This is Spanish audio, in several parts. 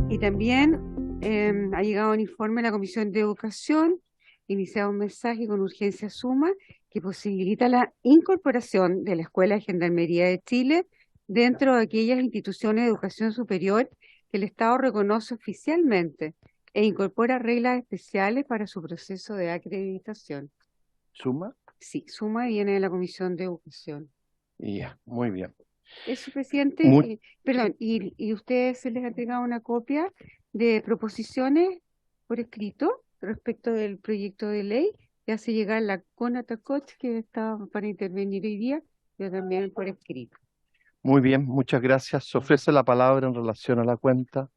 Y también ha llegado un informe a la Comisión de Educación, iniciado un mensaje con urgencia suma que posibilita la incorporación de la Escuela de Gendarmería de Chile dentro de aquellas instituciones de educación superior que el Estado reconoce oficialmente e incorpora reglas especiales para su proceso de acreditación. ¿Suma? Sí, suma viene de la Comisión de Educación. Ya, muy bien. Eso, presidente. Muy, Perdón, y ustedes se les ha entregado una copia de proposiciones por escrito respecto del proyecto de ley que hace llegar la CONATACOT, que está para intervenir hoy día, pero también por escrito. muy bien, muchas gracias. Se ofrece la palabra en relación a la cuenta.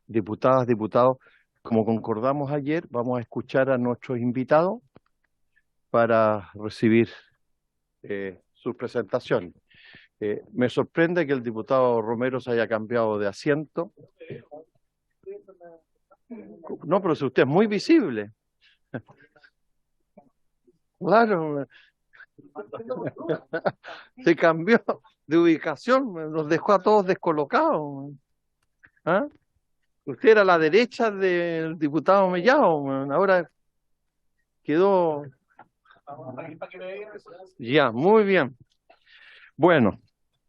Diputadas, diputados, como concordamos ayer, vamos a escuchar a nuestros invitados para recibir sus presentaciones. Me sorprende que el diputado Romero se haya cambiado de asiento. No, pero si usted es muy visible. Claro, se cambió de ubicación, nos dejó a todos descolocados. ¿Ah? Usted era a la derecha del diputado Mellado, ahora quedó. Ya, muy bien. Bueno,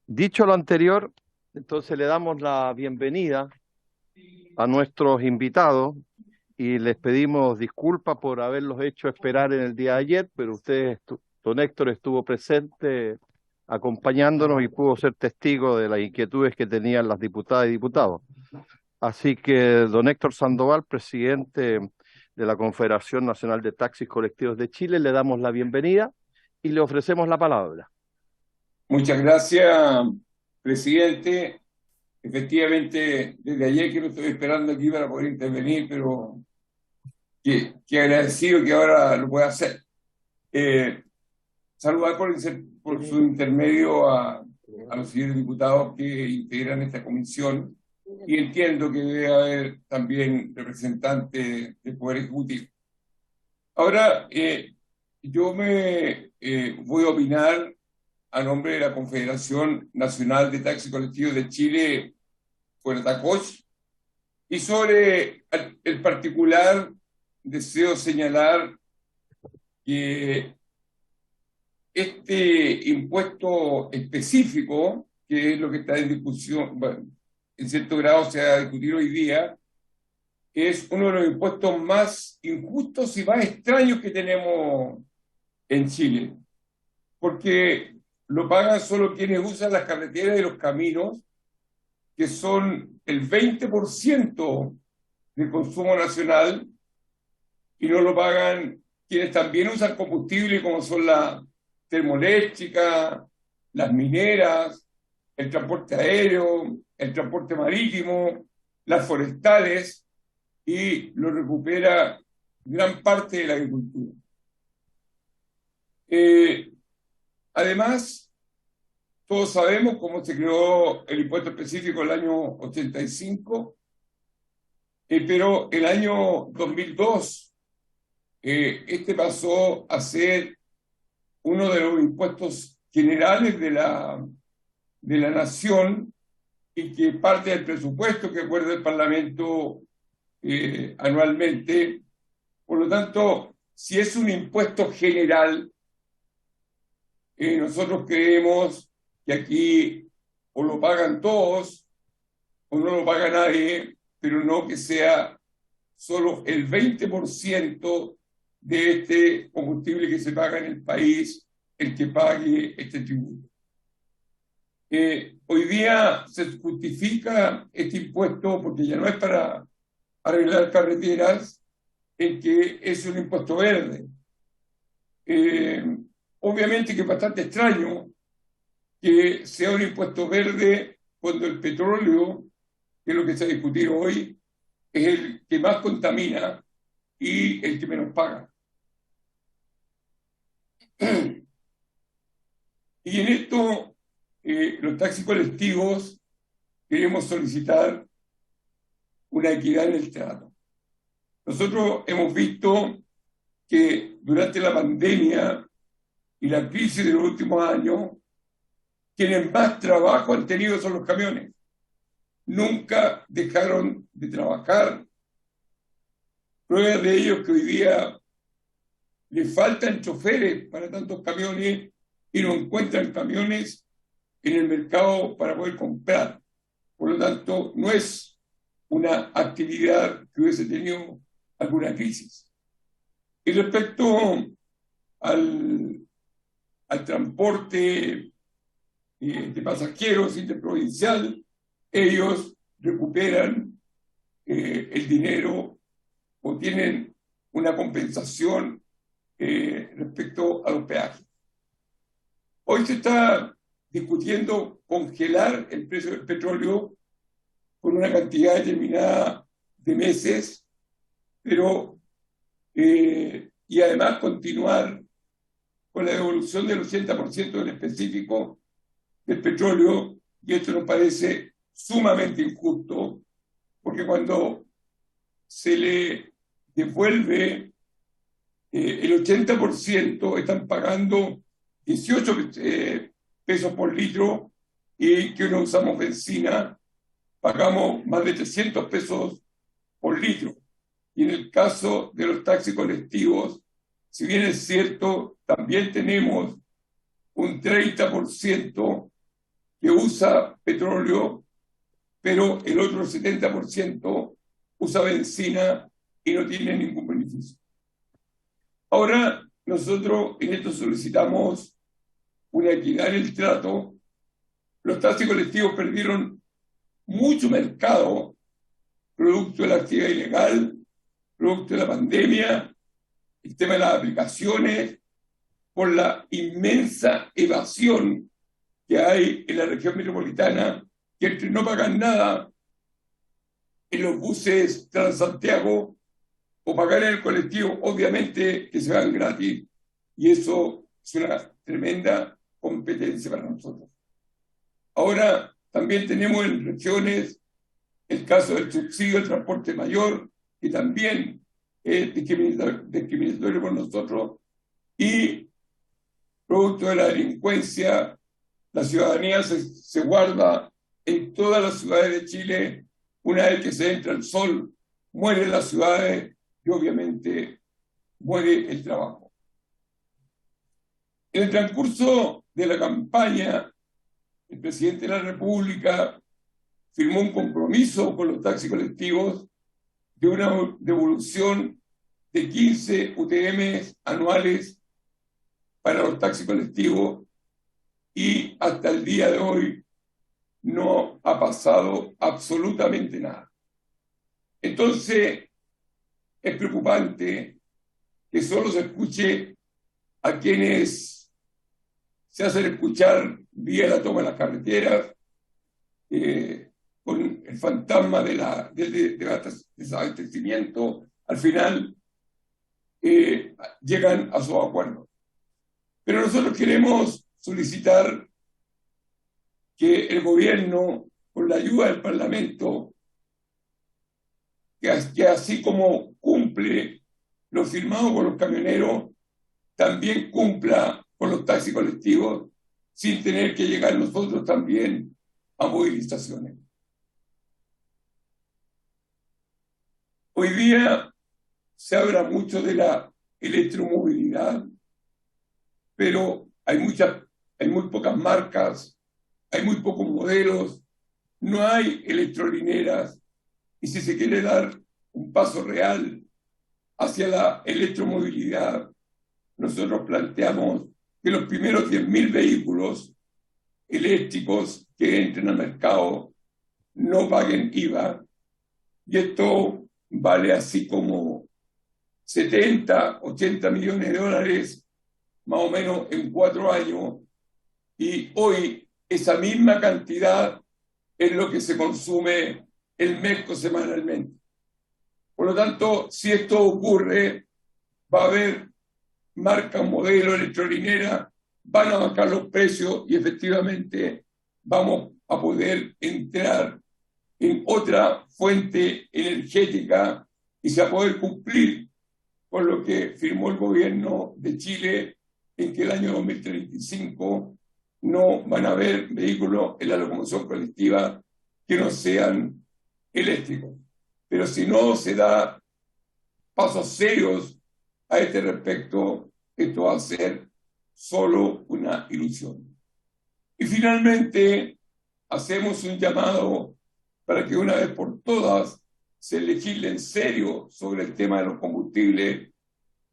dicho lo anterior, entonces le damos la bienvenida a nuestros invitados y les pedimos disculpas por haberlos hecho esperar en el día de ayer, pero don Héctor estuvo presente acompañándonos y pudo ser testigo de las inquietudes que tenían las diputadas y diputados. Así que don Héctor Sandoval, presidente de la Confederación Nacional de Taxis Colectivos de Chile, le damos la bienvenida y le ofrecemos la palabra. Muchas gracias, presidente. Efectivamente, desde ayer que lo estoy esperando aquí para poder intervenir, pero que agradecido que ahora lo pueda hacer. Saludar por su intermedio a los señores diputados que integran esta comisión y entiendo que debe haber también representantes del Poder Ejecutivo. Ahora, yo voy a opinar a nombre de la Confederación Nacional de Taxis Colectivos de Chile, CONATACOT, y sobre el particular deseo señalar que este impuesto específico, que es lo que está en discusión, bueno, en cierto grado se va a discutir hoy día, es uno de los impuestos más injustos y más extraños que tenemos en Chile, porque lo pagan solo quienes usan las carreteras y los caminos, que son el 20% del consumo nacional, y no lo pagan quienes también usan combustible, como son la termoeléctrica, las mineras, el transporte aéreo, el transporte marítimo, las forestales, y lo recupera gran parte de la agricultura. Además, todos sabemos cómo se creó el impuesto específico en el año 85, pero el año 2002 este pasó a ser uno de los impuestos generales de la nación y que parte del presupuesto que acuerda el Parlamento anualmente. Por lo tanto, si es un impuesto general, nosotros creemos que aquí o lo pagan todos o no lo paga nadie, pero no que sea solo el 20% de este combustible que se paga en el país el que pague este tributo. Hoy día se justifica este impuesto porque ya no es para arreglar carreteras, en que es un impuesto verde. Obviamente que es bastante extraño que sea un impuesto verde cuando el petróleo, que es lo que se ha discutido hoy, es el que más contamina y el que menos paga. Y en esto, los taxis colectivos queremos solicitar una equidad en el trato. Nosotros hemos visto que durante la pandemia y la crisis de los últimos años, quienes más trabajo han tenido son los camiones. Nunca dejaron de trabajar. Prueba de ello que hoy día le faltan choferes para tantos camiones y no encuentran camiones en el mercado para poder comprar. Por lo tanto, no es una actividad que hubiese tenido alguna crisis. Y respecto al transporte de pasajeros interprovincial, ellos recuperan el dinero o tienen una compensación respecto a los peajes. Hoy se está discutiendo congelar el precio del petróleo con una cantidad determinada de meses, pero y además continuar con la devolución del 80% del específico del petróleo, y esto nos parece sumamente injusto, porque cuando se le devuelve el 80%, están pagando 18 pesos por litro, y que no usamos benzina, pagamos más de 300 pesos por litro. Y en el caso de los taxis colectivos, si bien es cierto, también tenemos un 30% que usa petróleo, pero el otro 70% usa benzina y no tiene ningún beneficio. Ahora, nosotros en esto solicitamos una equidad en el trato. Los taxis colectivos perdieron mucho mercado producto de la actividad ilegal, producto de la pandemia, el tema de las aplicaciones, por la inmensa evasión que hay en la región metropolitana, que entre no pagan nada en los buses Transantiago o pagar en el colectivo, obviamente que se van gratis, y eso es una tremenda competencia para nosotros. Ahora también tenemos en regiones el caso del subsidio al transporte mayor, que también es discriminatorio por nosotros, y producto de la delincuencia, la ciudadanía se guarda en todas las ciudades de Chile. Una vez que se entra el sol, mueren las ciudades y obviamente muere el trabajo. En el transcurso de la campaña, el presidente de la República firmó un compromiso con los taxis colectivos de una devolución de 15 UTM anuales para los taxis colectivos, y hasta el día de hoy no ha pasado absolutamente nada. Entonces, es preocupante que solo se escuche a quienes se hacen escuchar vía la toma de las carreteras, con el fantasma del desabastecimiento. Al final llegan a sus acuerdos. Pero nosotros queremos solicitar que el gobierno, con la ayuda del Parlamento, que así como cumple lo firmado por los camioneros, también cumpla con los taxis colectivos, sin tener que llegar nosotros también a movilizaciones. Hoy día se habla mucho de la electromovilidad, pero hay muy pocas marcas, hay muy pocos modelos, no hay electrolineras, y si se quiere dar un paso real hacia la electromovilidad, nosotros planteamos que los primeros 10.000 vehículos eléctricos que entren al mercado no paguen IVA, y esto vale así como 70, 80 millones de dólares, más o menos en 4 años, y hoy esa misma cantidad es lo que se consume el MESCO semanalmente. Por lo tanto, si esto ocurre, va a haber marca, modelo, electrolinera, van a bajar los precios y efectivamente vamos a poder entrar en otra fuente energética y se va a poder cumplir con lo que firmó el gobierno de Chile en que el año 2035 no van a haber vehículos en la locomoción colectiva que no sean eléctricos. Pero si no se da pasos serios a este respecto, esto va a ser solo una ilusión. Y finalmente, hacemos un llamado para que una vez por todas se legisle en serio sobre el tema de los combustibles,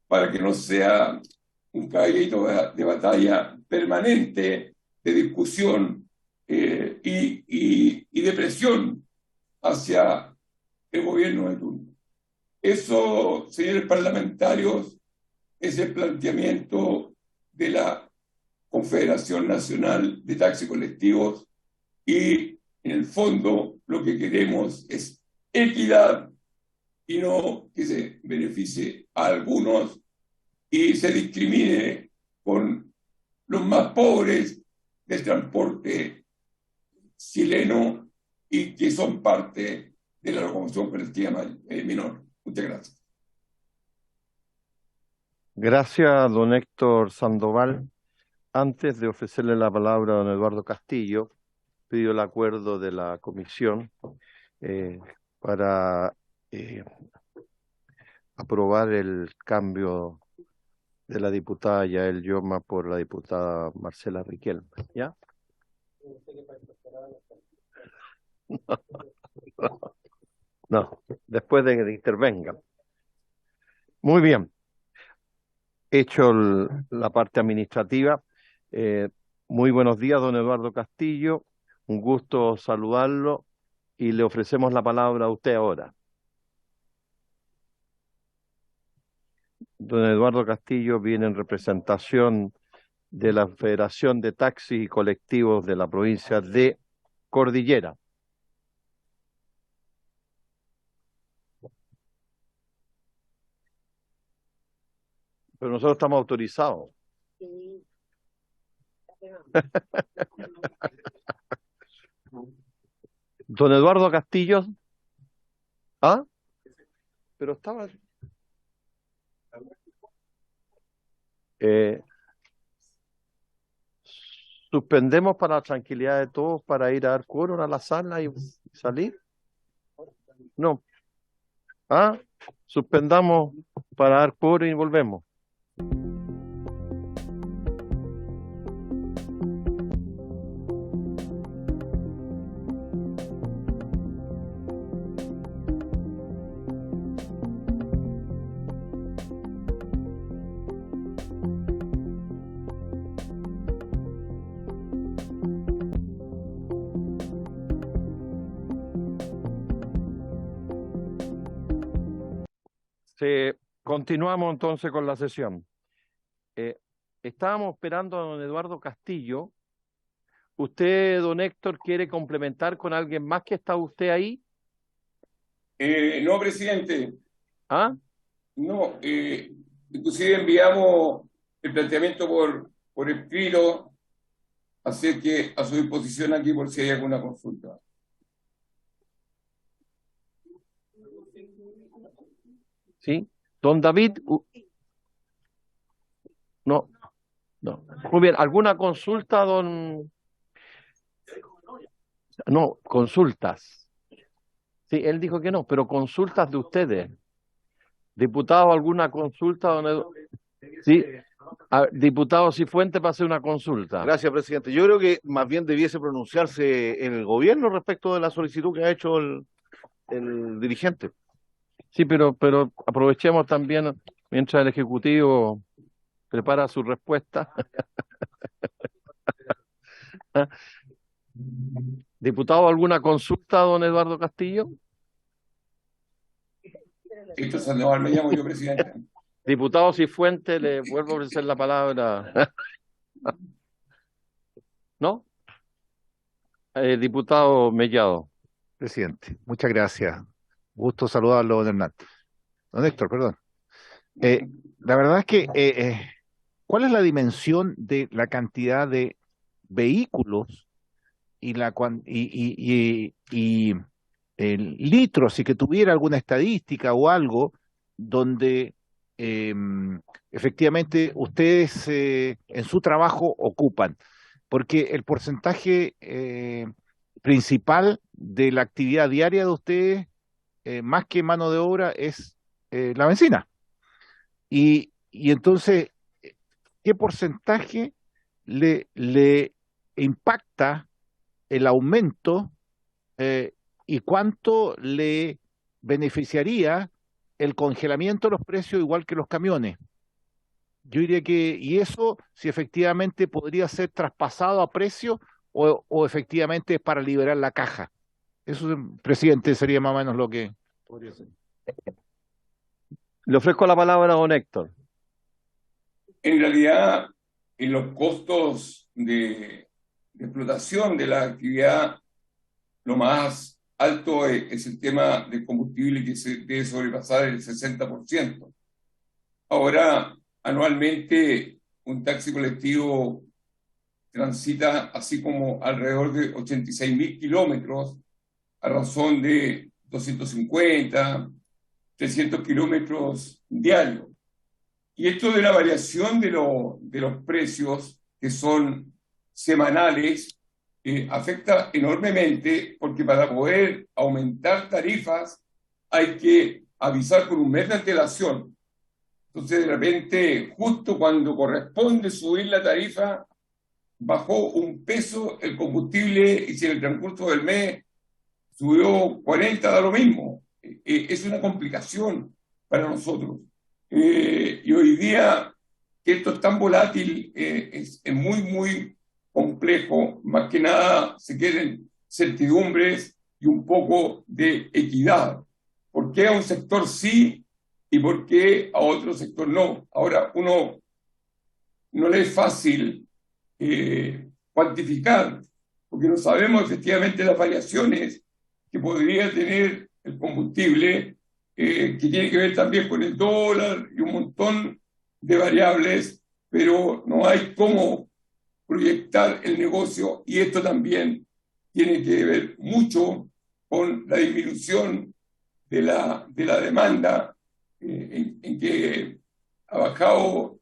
para que no sea un caballito de batalla permanente de discusión y de presión hacia el gobierno de turno. Eso, señores parlamentarios, es el planteamiento de la Confederación Nacional de Taxis Colectivos y, en el fondo, lo que queremos es equidad y no que se beneficie a algunos y se discrimine con los más pobres del transporte chileno y que son parte de la locomoción colectiva menor. Muchas gracias. Gracias, don Héctor Sandoval. Antes de ofrecerle la palabra a don Eduardo Castillo, pido el acuerdo de la comisión para aprobar el cambio de la diputada Yael Lloma por la diputada Marcela Riquelme. ¿Ya? No, después de que intervenga. Muy bien. Hecho la parte administrativa. Muy buenos días, don Eduardo Castillo. Un gusto saludarlo y le ofrecemos la palabra a usted ahora. Don Eduardo Castillo viene en representación de la Federación de Taxis y Colectivos de la provincia de Cordillera. Pero nosotros estamos autorizados. Sí. Don Eduardo Castillo. ¿Ah? Pero estaba... suspendemos para la tranquilidad de todos para ir a dar quórum a la sala y salir. No. ¿Ah? Suspendamos para dar quórum y volvemos. Continuamos entonces con la sesión. Estábamos esperando a don Eduardo Castillo. ¿Usted, don Héctor, quiere complementar con alguien más que está usted ahí? No, presidente. ¿Ah? No, inclusive enviamos el planteamiento por escrito, así que a su disposición aquí por si hay alguna consulta. ¿Sí? Don David, no. Muy bien, ¿alguna consulta, don? No, consultas. Sí, él dijo que no, pero consultas de ustedes. Diputado, ¿alguna consulta, don Edu? Sí. Diputado Cifuentes para hacer una consulta. Gracias, presidente. Yo creo que más bien debiese pronunciarse el gobierno respecto de la solicitud que ha hecho el dirigente. Sí, pero aprovechemos también, mientras el Ejecutivo prepara su respuesta. Diputado, ¿alguna consulta, don Eduardo Castillo? Héctor Sandoval me llamo yo, presidente. Diputado Cifuentes, le vuelvo a ofrecer la palabra. ¿No? Diputado Mellado. Presidente, muchas gracias. Gusto saludarlo, don Hernán. Don Héctor, perdón. La verdad es que, ¿cuál es la dimensión de la cantidad de vehículos y litros, y que tuviera alguna estadística o algo donde eh, efectivamente ustedes en su trabajo ocupan, porque el porcentaje principal de la actividad diaria de ustedes, más que mano de obra, es la benzina. Y entonces, ¿qué porcentaje le impacta el aumento y cuánto le beneficiaría el congelamiento de los precios igual que los camiones? Yo diría que, y eso si efectivamente podría ser traspasado a precio o efectivamente es para liberar la caja. Eso, presidente, sería más o menos lo que podría ser. Le ofrezco la palabra a don Héctor. En realidad, en los costos de explotación de la actividad, lo más alto es el tema del combustible, que se debe sobrepasar el 60%. Ahora, anualmente, un taxi colectivo transita así como alrededor de 86.000 kilómetros, a razón de 250, 300 kilómetros diarios. Y esto de la variación de los precios, que son semanales, afecta enormemente, porque para poder aumentar tarifas hay que avisar con un mes de antelación. Entonces, de repente, justo cuando corresponde subir la tarifa, bajó un peso el combustible, y si en el transcurso del mes subió 40, da lo mismo. Es una complicación para nosotros. Y hoy día, que esto es tan volátil, es muy, muy complejo. Más que nada se quieren certidumbres y un poco de equidad. ¿Por qué a un sector sí y por qué a otro sector no? Ahora, uno no le es fácil cuantificar, porque no sabemos efectivamente las variaciones que podría tener el combustible, que tiene que ver también con el dólar y un montón de variables, pero no hay cómo proyectar el negocio, y esto también tiene que ver mucho con la disminución de la demanda, en que ha bajado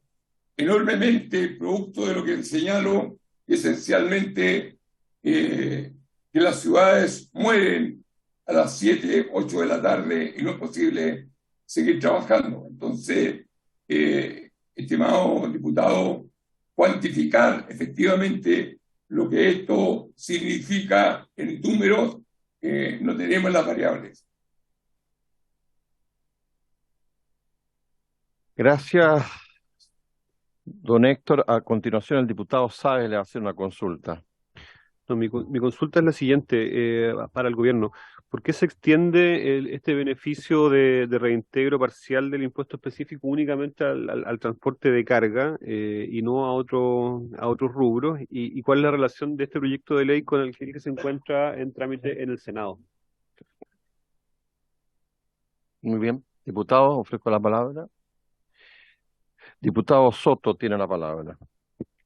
enormemente, producto de lo que señalo, esencialmente que las ciudades mueren a las 7, 8 de la tarde y no es posible seguir trabajando. Entonces, estimado diputado, cuantificar efectivamente lo que esto significa en números, no tenemos las variables. Gracias, don Héctor. A continuación, el diputado Sáez le va a hacer una consulta. No, mi consulta es la siguiente, para el gobierno. ¿Por qué se extiende este beneficio de reintegro parcial del impuesto específico únicamente al transporte de carga y no a otros rubros? ¿Y cuál es la relación de este proyecto de ley con el que se encuentra en trámite en el Senado? Muy bien. Diputado, ofrezco la palabra. Diputado Soto tiene la palabra.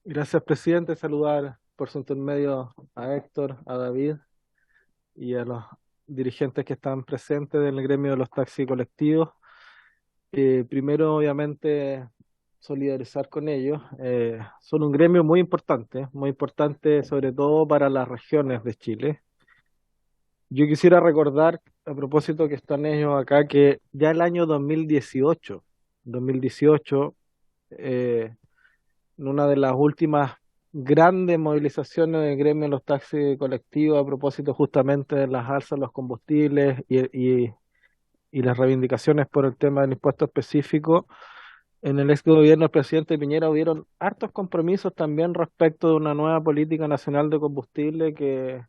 Gracias, presidente. Saludar por su intermedio a Héctor, a David y a los dirigentes que están presentes del gremio de los taxis colectivos. Primero, obviamente, solidarizar con ellos. Son un gremio muy importante sobre todo para las regiones de Chile. Yo quisiera recordar, a propósito que están ellos acá, que ya el año 2018, en una de las últimas grandes movilizaciones del gremio de los taxis colectivos, a propósito justamente de las alzas de los combustibles y las reivindicaciones por el tema del impuesto específico, en el ex gobierno del presidente Piñera hubieron hartos compromisos también respecto de una nueva política nacional de combustible que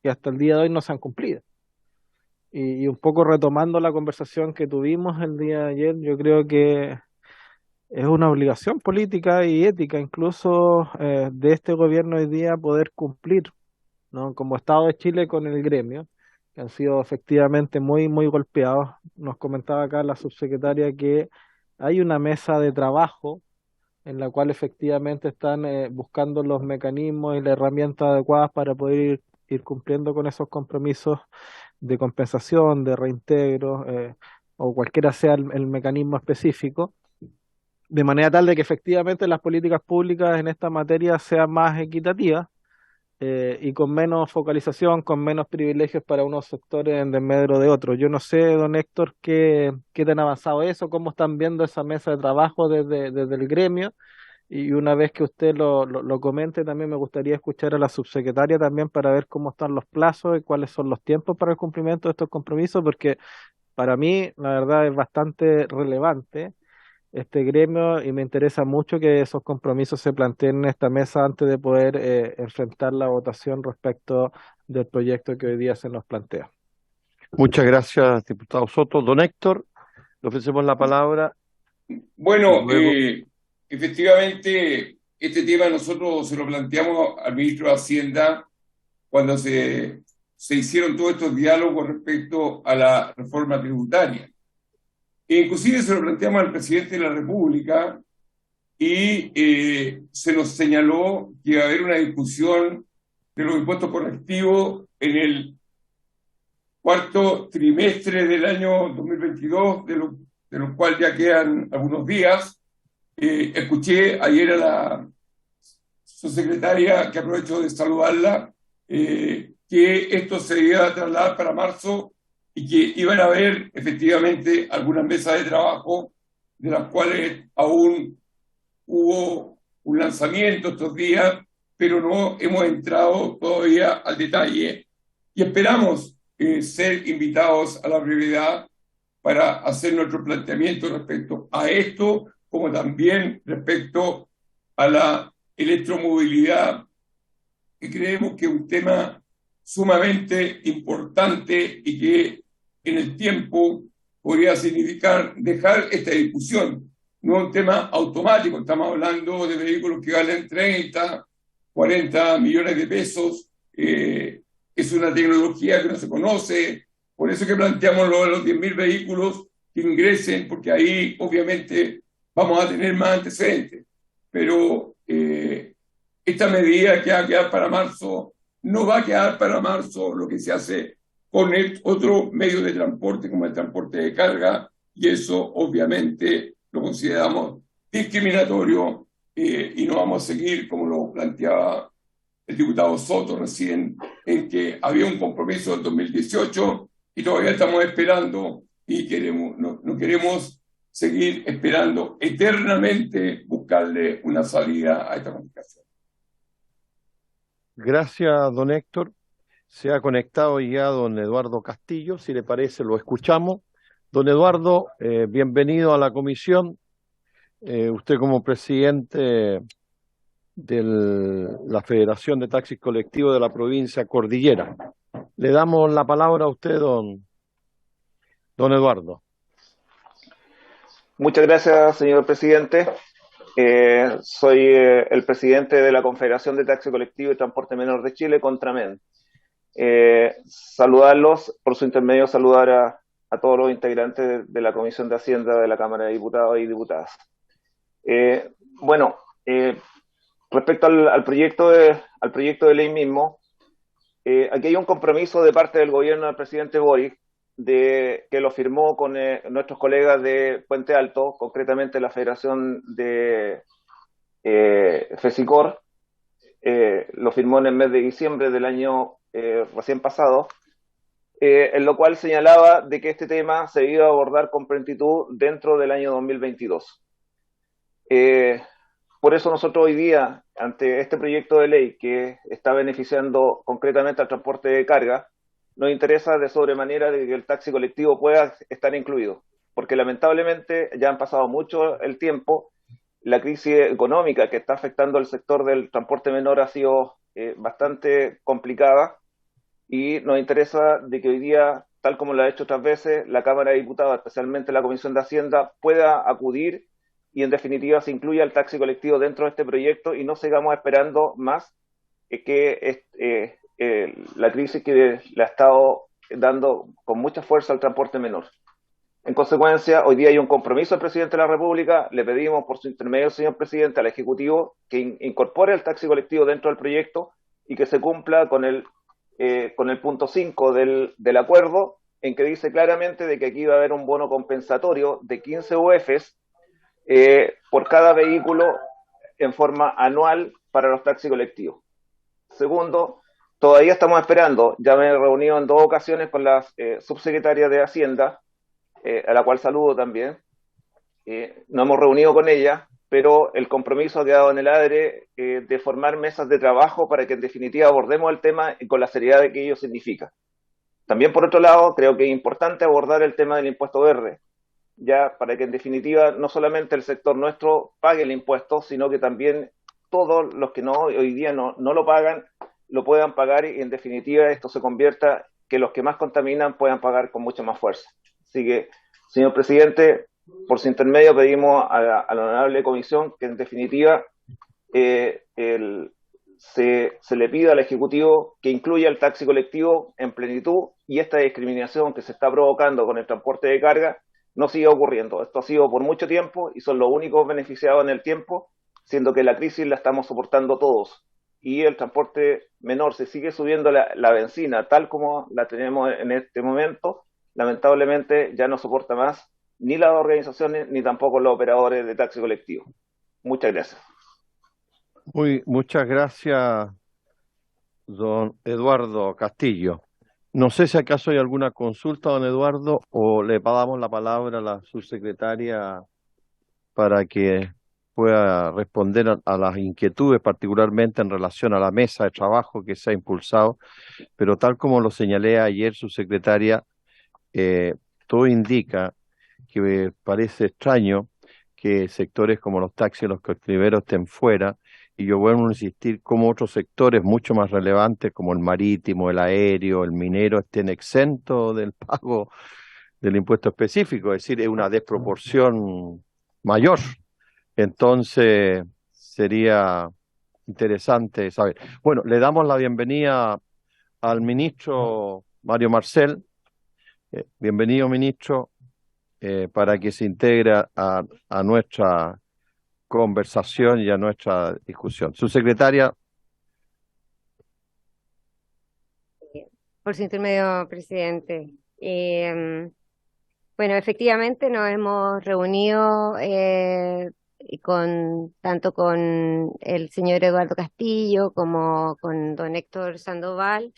hasta el día de hoy no se han cumplido. Y un poco retomando la conversación que tuvimos el día de ayer, yo creo que es una obligación política y ética incluso de este gobierno hoy día poder cumplir, ¿no? Como Estado de Chile con el gremio, que han sido efectivamente muy, muy golpeados. Nos comentaba acá la subsecretaria que hay una mesa de trabajo en la cual efectivamente están buscando los mecanismos y las herramientas adecuadas para poder ir cumpliendo con esos compromisos de compensación, de reintegro, o cualquiera sea el mecanismo específico, de manera tal de que efectivamente las políticas públicas en esta materia sean más equitativas, y con menos focalización, con menos privilegios para unos sectores en desmedro de otros. Yo no sé, don Héctor, qué tan avanzado es eso, cómo están viendo esa mesa de trabajo desde el gremio. Y una vez que usted lo comente, también me gustaría escuchar a la subsecretaria también para ver cómo están los plazos y cuáles son los tiempos para el cumplimiento de estos compromisos, porque para mí, la verdad, es bastante relevante este gremio y me interesa mucho que esos compromisos se planteen en esta mesa antes de poder enfrentar la votación respecto del proyecto que hoy día se nos plantea. Muchas gracias, diputado Soto. Don Héctor, le ofrecemos la palabra y Bueno, luego, efectivamente, este tema nosotros se lo planteamos al ministro de Hacienda cuando se hicieron todos estos diálogos respecto a la reforma tributaria. E inclusive se lo planteamos al presidente de la República y se nos señaló que iba a haber una discusión de los impuestos correctivos en el cuarto trimestre del año 2022, de lo cual ya quedan algunos días. Escuché ayer a la subsecretaria, que aprovecho de saludarla, que esto se iba a trasladar para marzo y que iban a haber efectivamente algunas mesas de trabajo, de las cuales aún hubo un lanzamiento estos días, pero no hemos entrado todavía al detalle y esperamos ser invitados a la brevedad para hacer nuestro planteamiento respecto a esto, como también respecto a la electromovilidad, que creemos que es un tema sumamente importante y que en el tiempo podría significar dejar esta discusión. No es un tema automático, estamos hablando de vehículos que valen 30, 40 millones de pesos, es una tecnología que no se conoce, por eso que planteamos lo de los 10.000 vehículos que ingresen, porque ahí obviamente vamos a tener más antecedentes. Pero esta medida que va a quedar para marzo, no va a quedar para marzo lo que se hace con otro medio de transporte como el transporte de carga, y eso obviamente lo consideramos discriminatorio y no vamos a seguir como lo planteaba el diputado Soto recién, en que había un compromiso del 2018 y todavía estamos esperando y no queremos seguir esperando eternamente buscarle una salida a esta complicación. gracias, don Héctor. Se ha conectado ya don Eduardo Castillo, si le parece, lo escuchamos. Don Eduardo, bienvenido a la comisión. Usted como presidente de la Federación de Taxis Colectivos de la provincia Cordillera. Le damos la palabra a usted, don Eduardo. Muchas gracias, señor presidente. Soy el presidente de la Confederación de Taxi Colectivo y Transporte Menor de Chile, Contramen. Saludarlos, por su intermedio saludar a todos los integrantes de la Comisión de Hacienda de la Cámara de Diputados y Diputadas. Respecto al proyecto de ley mismo, aquí hay un compromiso de parte del gobierno del presidente Boric, que lo firmó con nuestros colegas de Puente Alto, concretamente la Federación de FESICOR, lo firmó en el mes de diciembre del año recién pasado, en lo cual señalaba de que este tema se iba a abordar con prontitud dentro del año 2022. Por eso nosotros hoy día, ante este proyecto de ley que está beneficiando concretamente al transporte de carga, nos interesa de sobremanera de que el taxi colectivo pueda estar incluido, porque lamentablemente ya han pasado mucho el tiempo, la crisis económica que está afectando al sector del transporte menor ha sido bastante complicada y nos interesa de que hoy día, tal como lo ha hecho otras veces, la Cámara de Diputados, especialmente la Comisión de Hacienda, pueda acudir y en definitiva se incluya el taxi colectivo dentro de este proyecto y no sigamos esperando más que la crisis que le ha estado dando con mucha fuerza al transporte menor. En consecuencia, hoy día hay un compromiso del presidente de la República, le pedimos por su intermedio, señor presidente, al Ejecutivo que incorpore el taxi colectivo dentro del proyecto y que se cumpla con el con el punto 5 del acuerdo, en que dice claramente de que aquí va a haber un bono compensatorio de 15 UFs por cada vehículo en forma anual para los taxis colectivos. Segundo, todavía estamos esperando, ya me he reunido en 2 ocasiones con la subsecretaria de Hacienda, a la cual saludo también. No hemos reunido con ella, pero el compromiso ha quedado en el aire de formar mesas de trabajo para que en definitiva abordemos el tema con la seriedad de que ello significa. También por otro lado, creo que es importante abordar el tema del impuesto verde, ya para que en definitiva no solamente el sector nuestro pague el impuesto, sino que también todos los que hoy día no lo pagan, lo puedan pagar y en definitiva esto se convierta que los que más contaminan puedan pagar con mucha más fuerza. Así que, señor presidente, por su intermedio pedimos a la honorable comisión que en definitiva se le pida al Ejecutivo que incluya el taxi colectivo en plenitud y esta discriminación que se está provocando con el transporte de carga no siga ocurriendo. Esto ha sido por mucho tiempo y son los únicos beneficiados en el tiempo, siendo que la crisis la estamos soportando todos. Y el transporte menor se sigue subiendo la benzina tal como la tenemos en este momento, lamentablemente ya no soporta más ni las organizaciones ni tampoco los operadores de taxi colectivo. Muchas gracias. Muchas gracias, don Eduardo Castillo. No sé si acaso hay alguna consulta, don Eduardo, o le damos la palabra a la subsecretaria para que pueda responder a las inquietudes, particularmente en relación a la mesa de trabajo que se ha impulsado. Pero tal como lo señalé ayer, subsecretaria, todo indica que parece extraño que sectores como los taxis y los colectiveros estén fuera, y yo vuelvo a insistir como otros sectores mucho más relevantes como el marítimo, el aéreo, el minero estén exentos del pago del impuesto específico, es decir, es una desproporción mayor. Entonces sería interesante saber. Bueno, le damos la bienvenida al ministro Mario Marcel. Bienvenido, ministro, para que se integre a nuestra conversación y a nuestra discusión. Subsecretaria. Por su intermedio, presidente. Bueno, efectivamente nos hemos reunido tanto con el señor Eduardo Castillo como con don Héctor Sandoval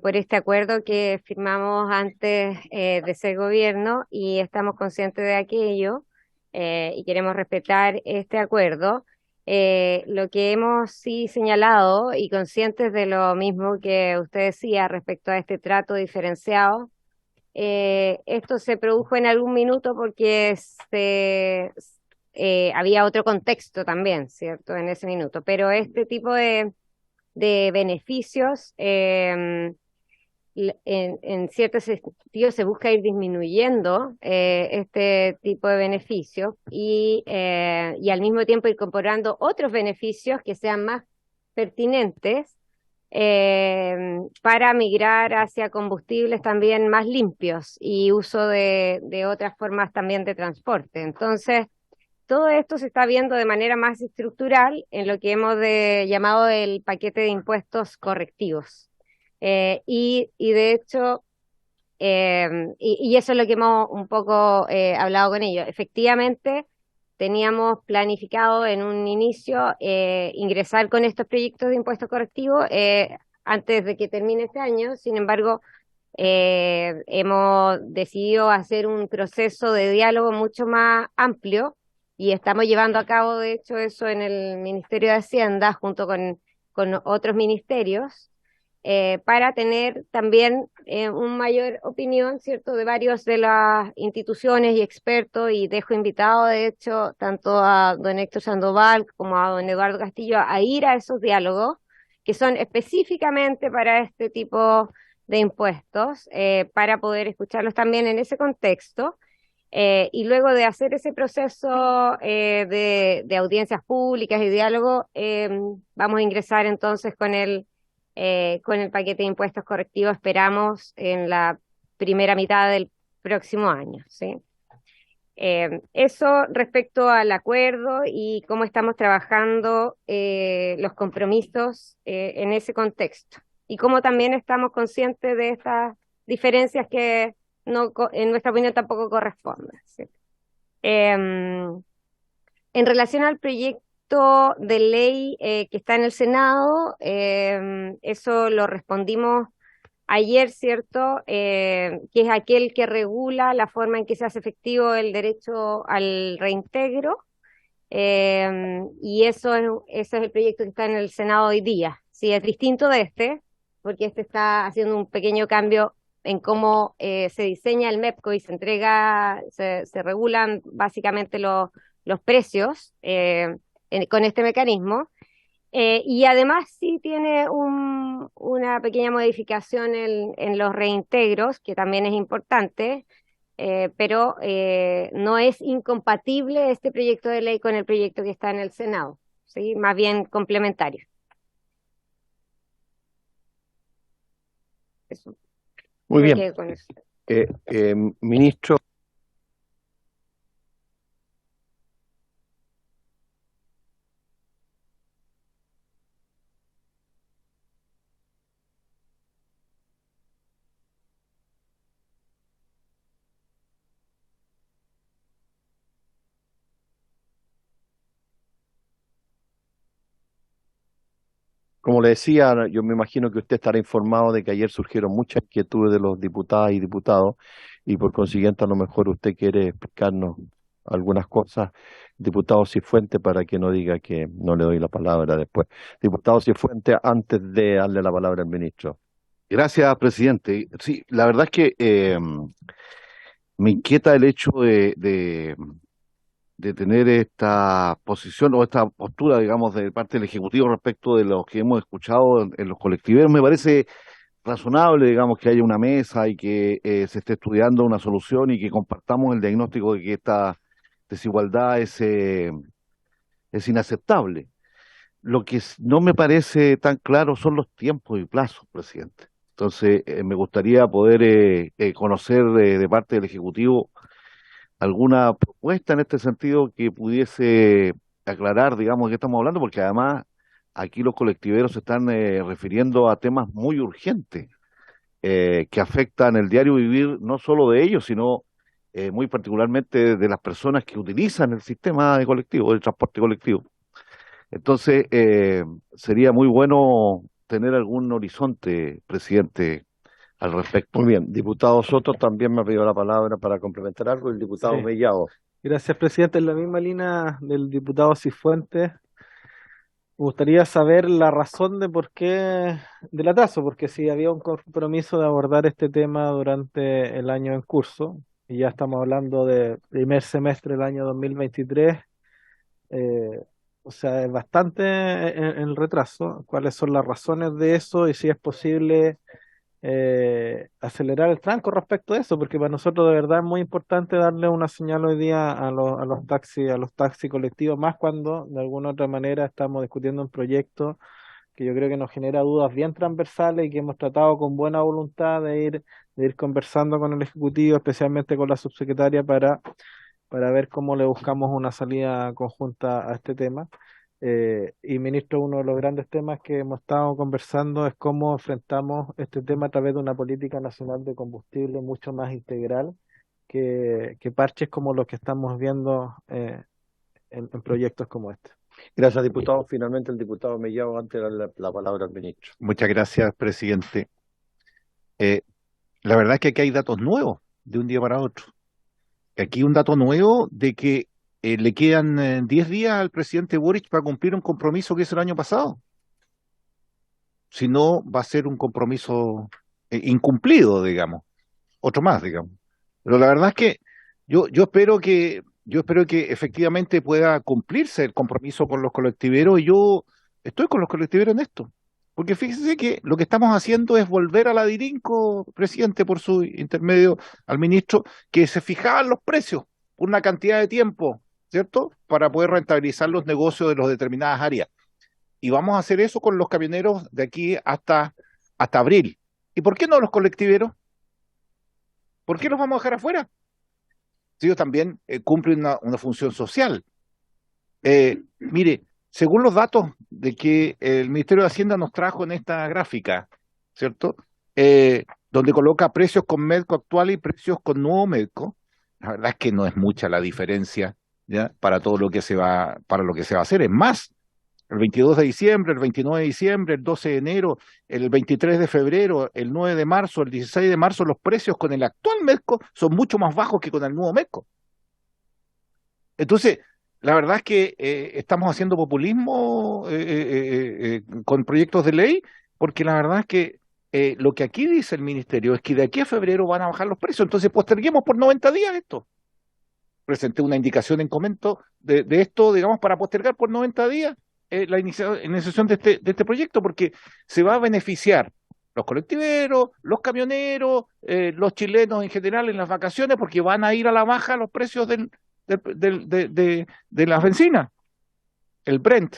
por este acuerdo que firmamos antes de ser gobierno y estamos conscientes de aquello y queremos respetar este acuerdo. Lo que hemos sí señalado y conscientes de lo mismo que usted decía respecto a este trato diferenciado, esto se produjo en algún minuto porque había otro contexto también, ¿cierto? En ese minuto, pero este tipo de beneficios, en cierto sentido se busca ir disminuyendo este tipo de beneficios y al mismo tiempo incorporando otros beneficios que sean más pertinentes para migrar hacia combustibles también más limpios y uso de otras formas también de transporte. Entonces, todo esto se está viendo de manera más estructural en lo que hemos llamado el paquete de impuestos correctivos. Y de hecho, y eso es lo que hemos un poco hablado con ellos. Efectivamente, teníamos planificado en un inicio ingresar con estos proyectos de impuestos correctivos antes de que termine este año. Sin embargo, hemos decidido hacer un proceso de diálogo mucho más amplio y estamos llevando a cabo, de hecho, eso en el Ministerio de Hacienda junto con otros ministerios para tener también una mayor opinión, ¿cierto?, de varios de las instituciones y expertos, y dejo invitado, de hecho, tanto a don Héctor Sandoval como a don Eduardo Castillo a ir a esos diálogos que son específicamente para este tipo de impuestos, para poder escucharlos también en ese contexto. Y luego de hacer ese proceso de audiencias públicas y diálogo, vamos a ingresar entonces con el paquete de impuestos correctivos, esperamos, en la primera mitad del próximo año, ¿sí? Eso respecto al acuerdo y cómo estamos trabajando los compromisos en ese contexto. y cómo también estamos conscientes de estas diferencias que no, en nuestra opinión tampoco corresponden, ¿sí? En relación al proyecto de ley que está en el Senado, eso lo respondimos ayer, ¿cierto? Que es aquel que regula la forma en que se hace efectivo el derecho al reintegro. Y ese es el proyecto que está en el Senado hoy día. Sí, es distinto de este, porque este está haciendo un pequeño cambio en cómo se diseña el MEPCO y se regulan básicamente los precios con este mecanismo. Y además sí tiene una pequeña modificación en los reintegros, que también es importante, pero no es incompatible este proyecto de ley con el proyecto que está en el Senado, ¿sí? Más bien complementario. Eso. Muy Me bien. quedo con eso. Ministro. Como le decía, yo me imagino que usted estará informado de que ayer surgieron muchas inquietudes de los diputadas y diputados y por consiguiente a lo mejor usted quiere explicarnos algunas cosas. Diputado Cifuentes, para que no diga que no le doy la palabra después. Diputado Cifuentes, antes de darle la palabra al ministro. Gracias, presidente. Sí, la verdad es que me inquieta el hecho de tener esta posición o esta postura, digamos, de parte del Ejecutivo respecto de lo que hemos escuchado en los colectiveros. Me parece razonable, digamos, que haya una mesa y que se esté estudiando una solución y que compartamos el diagnóstico de que esta desigualdad es inaceptable. Lo que no me parece tan claro son los tiempos y plazos, presidente. Entonces, me gustaría poder conocer de parte del Ejecutivo alguna propuesta en este sentido que pudiese aclarar, digamos, de qué estamos hablando, porque además aquí los colectiveros se están refiriendo a temas muy urgentes que afectan el diario vivir no solo de ellos, sino muy particularmente de las personas que utilizan el sistema de colectivo, el transporte colectivo. Entonces, sería muy bueno tener algún horizonte, presidente, al respecto. Muy bien. Diputado Soto también me ha pedido la palabra para complementar algo. El diputado Sí. Mellado. Gracias, presidente. En la misma línea del diputado Cifuentes, me gustaría saber la razón de por qué del atraso, porque si había un compromiso de abordar este tema durante el año en curso, y ya estamos hablando de primer semestre del año 2023, o sea, es bastante el retraso. ¿Cuáles son las razones de eso y si es posible acelerar el tranco respecto a eso? Porque para nosotros de verdad es muy importante darle una señal hoy día a los taxis colectivos, más cuando de alguna otra manera estamos discutiendo un proyecto que yo creo que nos genera dudas bien transversales y que hemos tratado con buena voluntad de ir conversando con el Ejecutivo, especialmente con la subsecretaria, para ver cómo le buscamos una salida conjunta a este tema. Y ministro, uno de los grandes temas que hemos estado conversando es cómo enfrentamos este tema a través de una política nacional de combustible mucho más integral que parches como los que estamos viendo en proyectos como este. Gracias, diputado. Finalmente el diputado Mellado, antes de darle la palabra al ministro. Muchas gracias, presidente. La verdad es que aquí hay datos nuevos de un día para otro. Aquí un dato nuevo de que le quedan 10 días al presidente Boric para cumplir un compromiso que hizo el año pasado. Si no, va a ser un compromiso incumplido, digamos. Otro más, digamos. Pero la verdad es que yo espero que efectivamente pueda cumplirse el compromiso con los colectiveros, y yo estoy con los colectiveros en esto. Porque fíjese que lo que estamos haciendo es volver a la Dirinco, presidente, por su intermedio al ministro, que se fijaban los precios por una cantidad de tiempo, ¿cierto? Para poder rentabilizar los negocios de las determinadas áreas. Y vamos a hacer eso con los camioneros de aquí hasta abril. ¿Y por qué no los colectiveros? ¿Por qué los vamos a dejar afuera? Si ellos también cumplen una función social. Mire, según los datos de que el Ministerio de Hacienda nos trajo en esta gráfica, ¿cierto? Donde coloca precios con Medco actual y precios con nuevo Medco. La verdad es que no es mucha la diferencia, ¿ya? Para todo lo que se va, para lo que se va a hacer. Es más, el 22 de diciembre, el 29 de diciembre, el 12 de enero, el 23 de febrero, el 9 de marzo, el 16 de marzo, los precios con el actual Medco son mucho más bajos que con el nuevo Medco. Entonces, la verdad es que estamos haciendo populismo con proyectos de ley, porque la verdad es que lo que aquí dice el ministerio es que de aquí a febrero van a bajar los precios, entonces posterguemos por 90 días esto. Presenté una indicación en comento de esto, digamos, para postergar por 90 días la iniciación de este proyecto, porque se va a beneficiar los colectiveros, los camioneros, los chilenos en general en las vacaciones, porque van a ir a la baja los precios de las bencinas. El Brent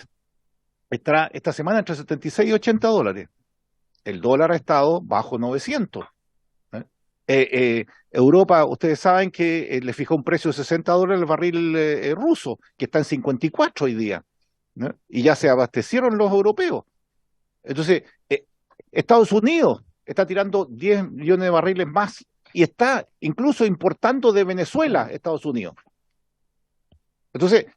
estará esta semana entre 76 y 80 dólares. El dólar ha estado bajo 900. Europa, ustedes saben que le fijó un precio de 60 dólares el barril ruso, que está en 54 hoy día, ¿no? Y ya se abastecieron los europeos. Entonces, Estados Unidos está tirando 10 millones de barriles más y está incluso importando de Venezuela Estados Unidos. Entonces,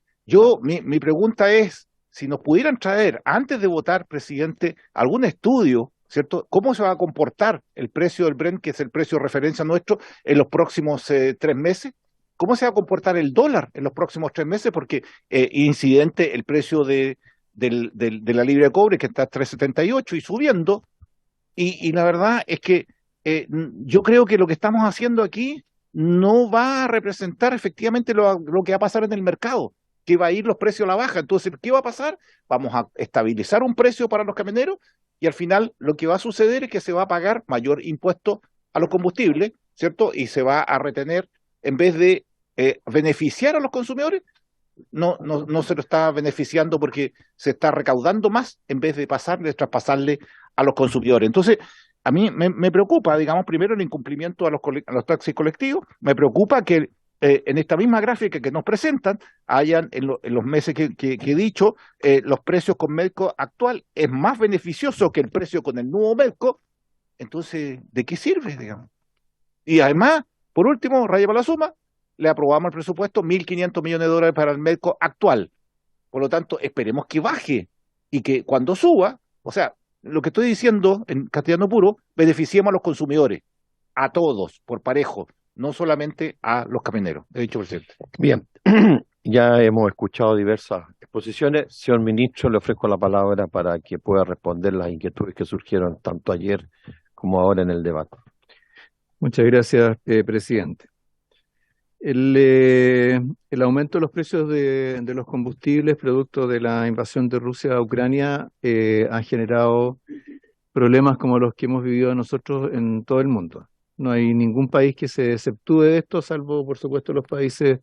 mi pregunta es, si nos pudieran traer, antes de votar, presidente, algún estudio, ¿cierto? ¿Cómo se va a comportar el precio del Brent, que es el precio de referencia nuestro, en los próximos 3 meses? ¿Cómo se va a comportar el dólar en los próximos 3 meses? Porque incidente el precio de la libra de cobre, que está a 3,78 y subiendo, y la verdad es que yo creo que lo que estamos haciendo aquí no va a representar efectivamente lo que va a pasar en el mercado, que va a ir los precios a la baja. Entonces, ¿qué va a pasar? Vamos a estabilizar un precio para los camioneros y al final lo que va a suceder es que se va a pagar mayor impuesto a los combustibles, ¿cierto? Y se va a retener, en vez de beneficiar a los consumidores, no se lo está beneficiando porque se está recaudando más en vez de traspasarle a los consumidores. Entonces, a mí me preocupa, digamos, primero el incumplimiento a los taxis colectivos, me preocupa que en esta misma gráfica que nos presentan, hayan en los meses que he dicho, los precios con Medco actual es más beneficioso que el precio con el nuevo Medco. Entonces, ¿de qué sirve, digamos? Y además, por último, raya para la suma, le aprobamos el presupuesto, 1.500 millones de dólares para el Medco actual. Por lo tanto, esperemos que baje y que cuando suba, o sea, lo que estoy diciendo en castellano puro, beneficiemos a los consumidores, a todos, por parejo, no solamente a los camioneros. He dicho, presidente. Bien, ya hemos escuchado diversas exposiciones. Señor ministro, le ofrezco la palabra para que pueda responder las inquietudes que surgieron tanto ayer como ahora en el debate. Muchas gracias, presidente. El aumento de los precios de los combustibles producto de la invasión de Rusia a Ucrania ha generado problemas como los que hemos vivido nosotros en todo el mundo. No hay ningún país que se exceptúe de esto, salvo, por supuesto, los países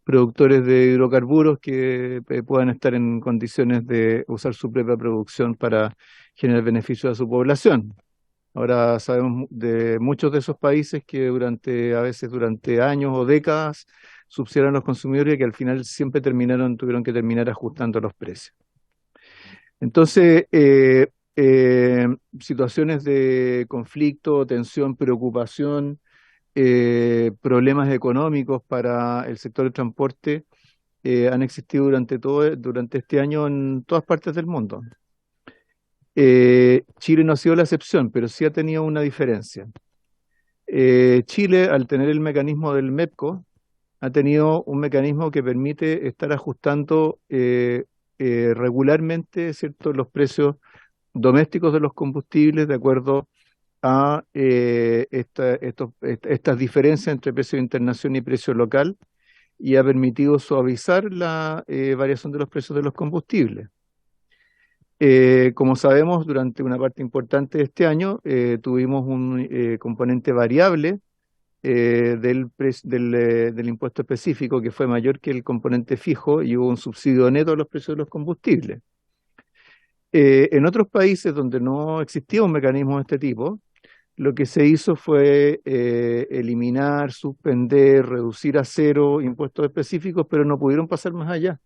productores de hidrocarburos que puedan estar en condiciones de usar su propia producción para generar beneficio a su población. Ahora sabemos de muchos de esos países que a veces durante años o décadas subsidiaron a los consumidores y que al final siempre tuvieron que terminar ajustando los precios. Entonces, situaciones de conflicto, tensión, preocupación, problemas económicos para el sector del transporte han existido durante este año en todas partes del mundo. Chile no ha sido la excepción, pero sí ha tenido una diferencia. Chile, al tener el mecanismo del MEPCO, ha tenido un mecanismo que permite estar ajustando regularmente, ¿cierto?, los precios domésticos de los combustibles de acuerdo a estas diferencias entre precio de internación y precio local, y ha permitido suavizar la variación de los precios de los combustibles. Como sabemos, durante una parte importante de este año tuvimos un componente variable del impuesto específico que fue mayor que el componente fijo y hubo un subsidio neto a los precios de los combustibles. En otros países donde no existía un mecanismo de este tipo, lo que se hizo fue eliminar, suspender, reducir a cero impuestos específicos, pero no pudieron pasar más allá.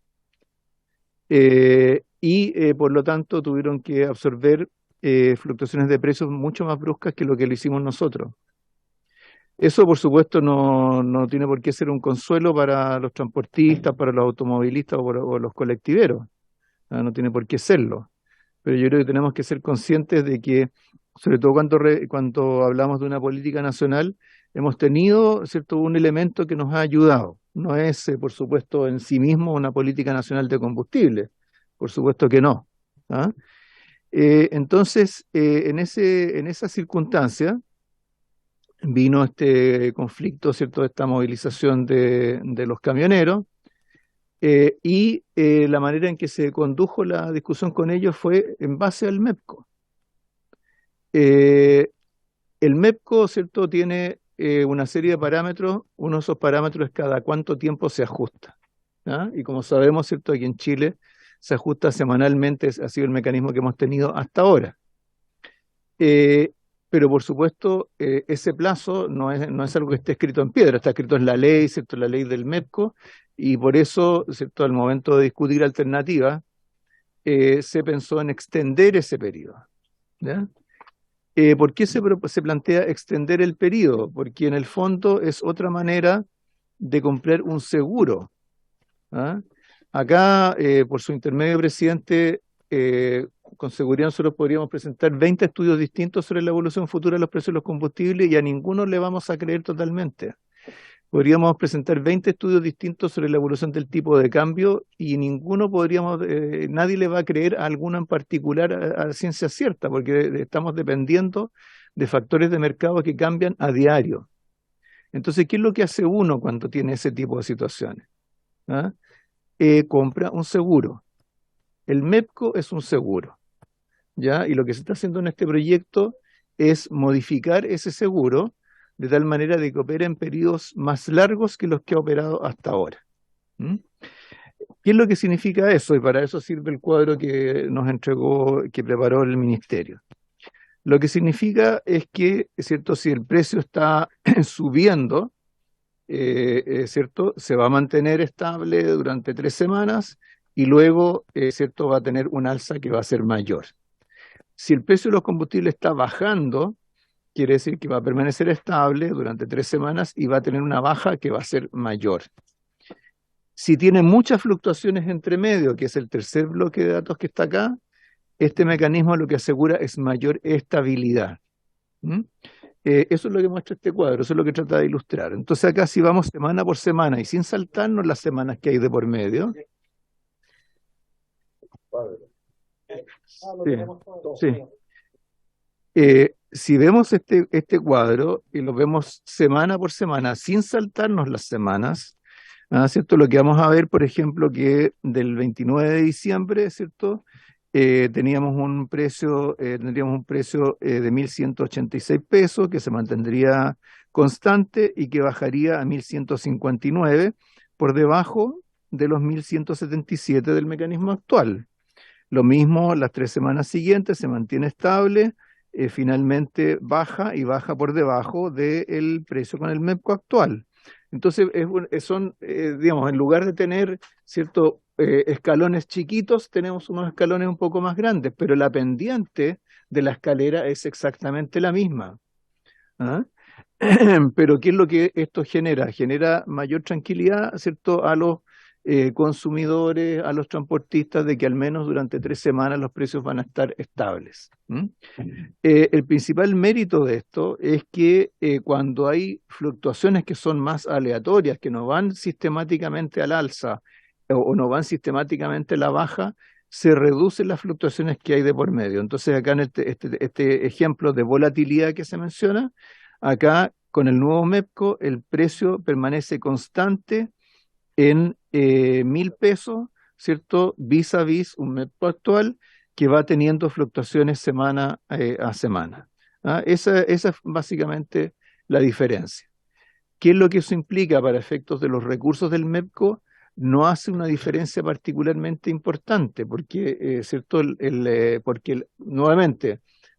Por lo tanto tuvieron que absorber fluctuaciones de precios mucho más bruscas que lo que lo hicimos nosotros. Eso, por supuesto, no tiene por qué ser un consuelo para los transportistas, para los automovilistas o los colectiveros. No tiene por qué serlo. Pero yo creo que tenemos que ser conscientes de que, sobre todo cuando hablamos de una política nacional, hemos tenido, ¿cierto?, un elemento que nos ha ayudado. No es, por supuesto, en sí mismo una política nacional de combustible. Por supuesto que no. Entonces, en esa circunstancia, vino este conflicto, ¿cierto?, esta movilización de los camioneros, y la manera en que se condujo la discusión con ellos fue en base al MEPCO. El MEPCO, ¿cierto?, tiene una serie de parámetros. Uno de esos parámetros es cada cuánto tiempo se ajusta. Y como sabemos, ¿cierto?, aquí en Chile se ajusta semanalmente, ha sido el mecanismo que hemos tenido hasta ahora. Pero por supuesto, ese plazo no es algo que esté escrito en piedra, está escrito en la ley, ¿cierto?, la ley del MEPCO, y por eso, ¿cierto?, al momento de discutir alternativas, se pensó en extender ese periodo. ¿Ya? ¿Por qué se plantea extender el periodo? Porque en el fondo es otra manera de comprar un seguro. Acá, por su intermedio, presidente, con seguridad nosotros podríamos presentar 20 estudios distintos sobre la evolución futura de los precios de los combustibles y a ninguno le vamos a creer totalmente. Podríamos presentar 20 estudios distintos sobre la evolución del tipo de cambio y nadie le va a creer a alguno en particular a ciencia cierta, porque estamos dependiendo de factores de mercado que cambian a diario. Entonces, ¿qué es lo que hace uno cuando tiene ese tipo de situaciones? Compra un seguro. El MEPCO es un seguro, ¿ya? Y lo que se está haciendo en este proyecto es modificar ese seguro de tal manera de que opere en periodos más largos que los que ha operado hasta ahora. ¿Qué es lo que significa eso? Y para eso sirve el cuadro que nos entregó, que preparó el Ministerio. Lo que significa es que, ¿cierto?, si el precio está subiendo, ¿cierto?, se va a mantener estable durante 3 semanas y luego, ¿cierto?, va a tener un alza que va a ser mayor. Si el precio de los combustibles está bajando, quiere decir que va a permanecer estable durante 3 semanas y va a tener una baja que va a ser mayor. Si tiene muchas fluctuaciones entre medio, que es el tercer bloque de datos que está acá, este mecanismo lo que asegura es mayor estabilidad. Eso es lo que muestra este cuadro, eso es lo que trata de ilustrar. Entonces acá si vamos semana por semana y sin saltarnos las semanas que hay de por medio. Si vemos este cuadro y lo vemos semana por semana sin saltarnos las semanas, ¿cierto? Lo que vamos a ver, por ejemplo, que del 29 de diciembre, ¿cierto?, tendríamos un precio de 1.186 pesos que se mantendría constante y que bajaría a 1.159 por debajo de los 1.177 del mecanismo actual. Lo mismo las 3 semanas siguientes, se mantiene estable, finalmente baja y baja por debajo del precio con el MEPCO actual. Entonces, digamos, en lugar de tener ciertos escalones chiquitos, tenemos unos escalones un poco más grandes, pero la pendiente de la escalera es exactamente la misma. Pero ¿qué es lo que esto genera? Genera mayor tranquilidad, ¿cierto?, a los consumidores, a los transportistas, de que al menos durante 3 semanas los precios van a estar estables. El principal mérito de esto es que cuando hay fluctuaciones que son más aleatorias, que no van sistemáticamente al alza o no van sistemáticamente a la baja, se reducen las fluctuaciones que hay de por medio. Entonces acá en este ejemplo de volatilidad que se menciona, acá con el nuevo MEPCO el precio permanece constante en 1.000 pesos, ¿cierto?, vis a vis un MEPCO actual que va teniendo fluctuaciones semana a semana. Esa es básicamente la diferencia. ¿Qué es lo que eso implica para efectos de los recursos del MEPCO? No hace una diferencia particularmente importante, porque, ¿cierto?,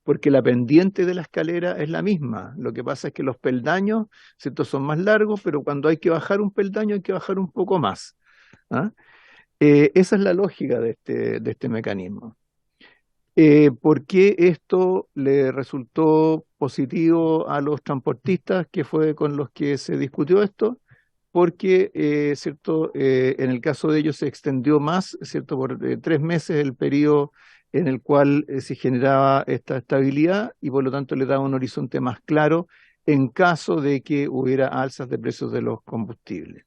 porque la pendiente de la escalera es la misma. Lo que pasa es que los peldaños, ¿cierto?, son más largos, pero cuando hay que bajar un peldaño hay que bajar un poco más. Esa es la lógica de este mecanismo. ¿Por qué esto le resultó positivo a los transportistas, que fue con los que se discutió esto? Porque, ¿cierto? En el caso de ellos se extendió más, ¿cierto? Por 3 meses el periodo en el cual se generaba esta estabilidad y por lo tanto le daba un horizonte más claro en caso de que hubiera alzas de precios de los combustibles.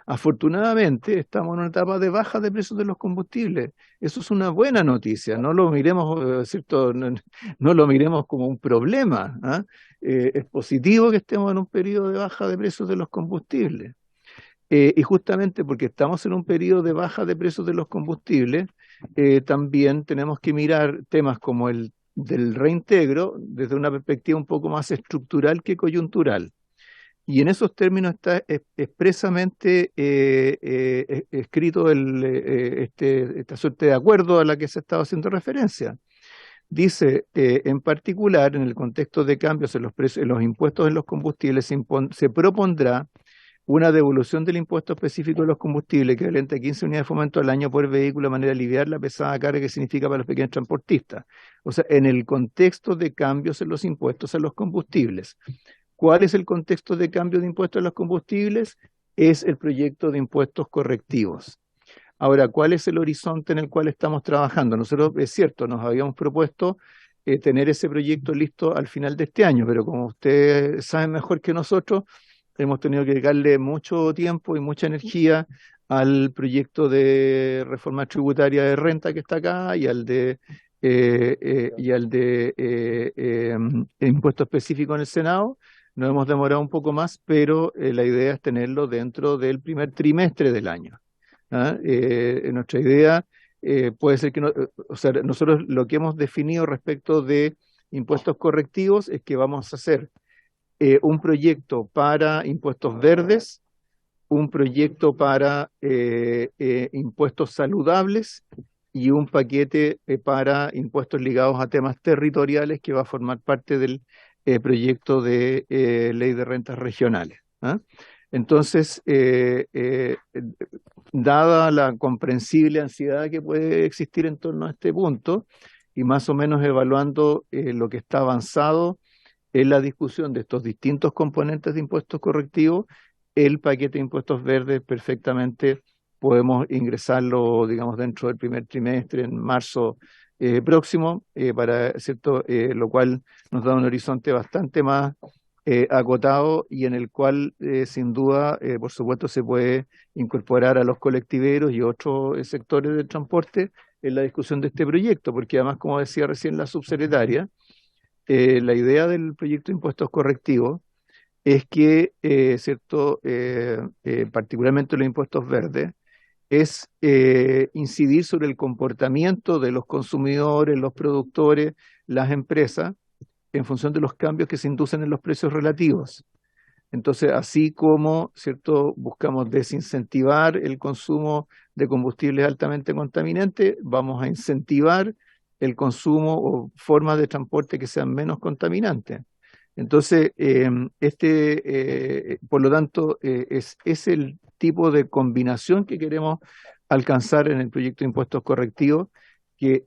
Afortunadamente, estamos en una etapa de baja de precios de los combustibles. Eso es una buena noticia. No lo miremos, ¿cierto? No lo miremos como un problema, ¿ah? Es positivo que estemos en un periodo de baja de precios de los combustibles. Y justamente porque estamos en un periodo de baja de precios de los combustibles, también tenemos que mirar temas como el del reintegro desde una perspectiva un poco más estructural que coyuntural. Y en esos términos está expresamente escrito esta suerte de acuerdo a la que se estaba haciendo referencia. Dice, en particular, en el contexto de cambios en los impuestos en los combustibles, se propondrá una devolución del impuesto específico de los combustibles, que equivalente a 15 unidades de fomento al año por vehículo, de manera de aliviar la pesada carga que significa para los pequeños transportistas. O sea, en el contexto de cambios en los impuestos a los combustibles. ¿Cuál es el contexto de cambio de impuestos a los combustibles? Es el proyecto de impuestos correctivos. Ahora, ¿cuál es el horizonte en el cual estamos trabajando? Nosotros, es cierto, nos habíamos propuesto tener ese proyecto listo al final de este año, pero como ustedes saben mejor que nosotros, hemos tenido que dedicarle mucho tiempo y mucha energía al proyecto de reforma tributaria de renta que está acá y al de impuesto específico en el Senado. Nos hemos demorado un poco más, pero la idea es tenerlo dentro del primer trimestre del año. ¿Ah? Nuestra idea puede ser que o sea, nosotros lo que hemos definido respecto de impuestos correctivos es que vamos a hacer un proyecto para impuestos verdes, un proyecto para impuestos saludables y un paquete para impuestos ligados a temas territoriales que va a formar parte del proyecto de ley de rentas regionales. ¿Ah? Entonces, dada la comprensible ansiedad que puede existir en torno a este punto, y más o menos evaluando lo que está avanzado en la discusión de estos distintos componentes de impuestos correctivos, el paquete de impuestos verdes perfectamente podemos ingresarlo, digamos, dentro del primer trimestre, en marzo próximo, ¿cierto? Lo cual nos da un horizonte bastante más acotado y en el cual, sin duda, por supuesto, se puede incorporar a los colectiveros y otros sectores del transporte en la discusión de este proyecto, porque además, como decía recién la subsecretaria, la idea del proyecto de impuestos correctivos es que, ¿cierto? Particularmente los impuestos verdes, es incidir sobre el comportamiento de los consumidores, los productores, las empresas, en función de los cambios que se inducen en los precios relativos. Entonces, así como, ¿cierto? Buscamos desincentivar el consumo de combustibles altamente contaminantes, vamos a incentivar el consumo o formas de transporte que sean menos contaminantes. Entonces, por lo tanto, es el tipo de combinación que queremos alcanzar en el proyecto de impuestos correctivos, que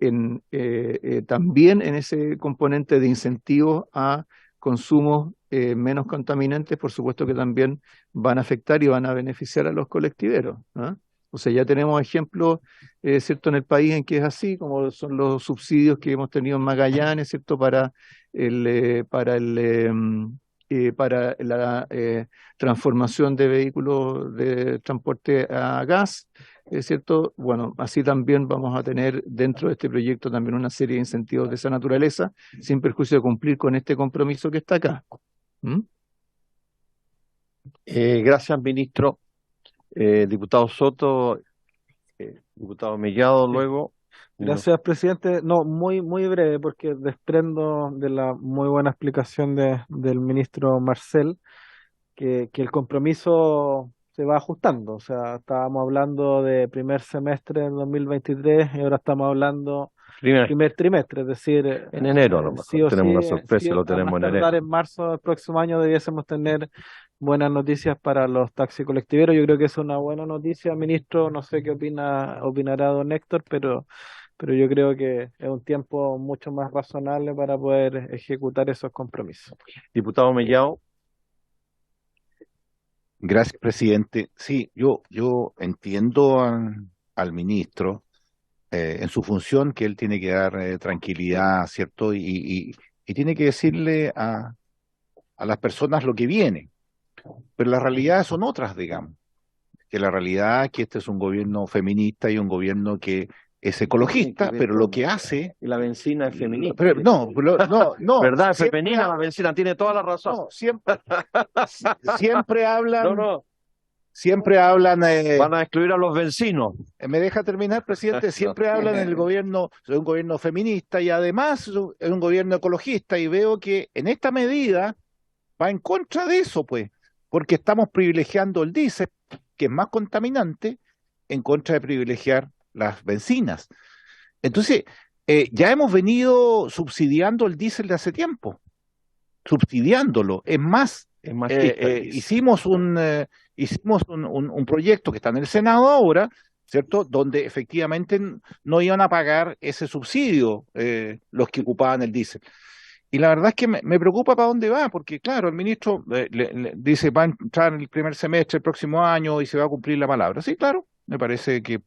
también en ese componente de incentivos a consumos menos contaminantes, por supuesto que también van a afectar y van a beneficiar a los colectiveros, ¿ah? O sea, ya tenemos ejemplos, ¿cierto?, en el país en que es así, como son los subsidios que hemos tenido en Magallanes, ¿cierto?, para la transformación de vehículos de transporte a gas, ¿cierto? Bueno, así también vamos a tener dentro de este proyecto también una serie de incentivos de esa naturaleza, sin perjuicio de cumplir con este compromiso que está acá. ¿Mm? Gracias, ministro. Diputado Soto, diputado Mellado, luego. Gracias, presidente. No, muy breve, porque desprendo de la muy buena explicación del ministro Marcel que el compromiso se va ajustando. O sea, estábamos hablando de primer semestre del 2023 y ahora estamos hablando primer trimestre, es decir, en enero, a lo mejor sí o tenemos sí, una sorpresa, sí, lo tenemos en a enero. en marzo del próximo año debiésemos tener buenas noticias para los taxis colectiveros. Yo creo que es una buena noticia, ministro. No sé qué opinará don Héctor, pero pero yo creo que es un tiempo mucho más razonable para poder ejecutar esos compromisos. Diputado Mellado. Gracias, presidente. Sí, yo entiendo al ministro en su función que él tiene que dar tranquilidad, ¿cierto? Y tiene que decirle a las personas lo que viene. Pero las realidades son otras, digamos. Que la realidad es que este es un gobierno feminista y un gobierno que es ecologista, pero lo que hace... Y la benzina es feminista. Pero, no, ¿Verdad? Es siempre femenina la benzina, tiene toda la razón. No, siempre hablan... No. Siempre hablan... Van a excluir a los vencinos. ¿Me deja terminar, presidente? Siempre hablan en el gobierno, de un gobierno feminista y además es un gobierno ecologista, y veo que en esta medida va en contra de eso, pues, porque estamos privilegiando el diésel, que es más contaminante, en contra de privilegiar las bencinas. Entonces, ya hemos venido subsidiando el diésel de hace tiempo, subsidiándolo. Es más, hicimos un proyecto que está en el Senado ahora, ¿cierto?, donde efectivamente no iban a pagar ese subsidio los que ocupaban el diésel. Y la verdad es que me preocupa para dónde va, porque claro, el ministro le dice va a entrar en el primer semestre del próximo año y se va a cumplir la palabra. Sí, claro, me parece que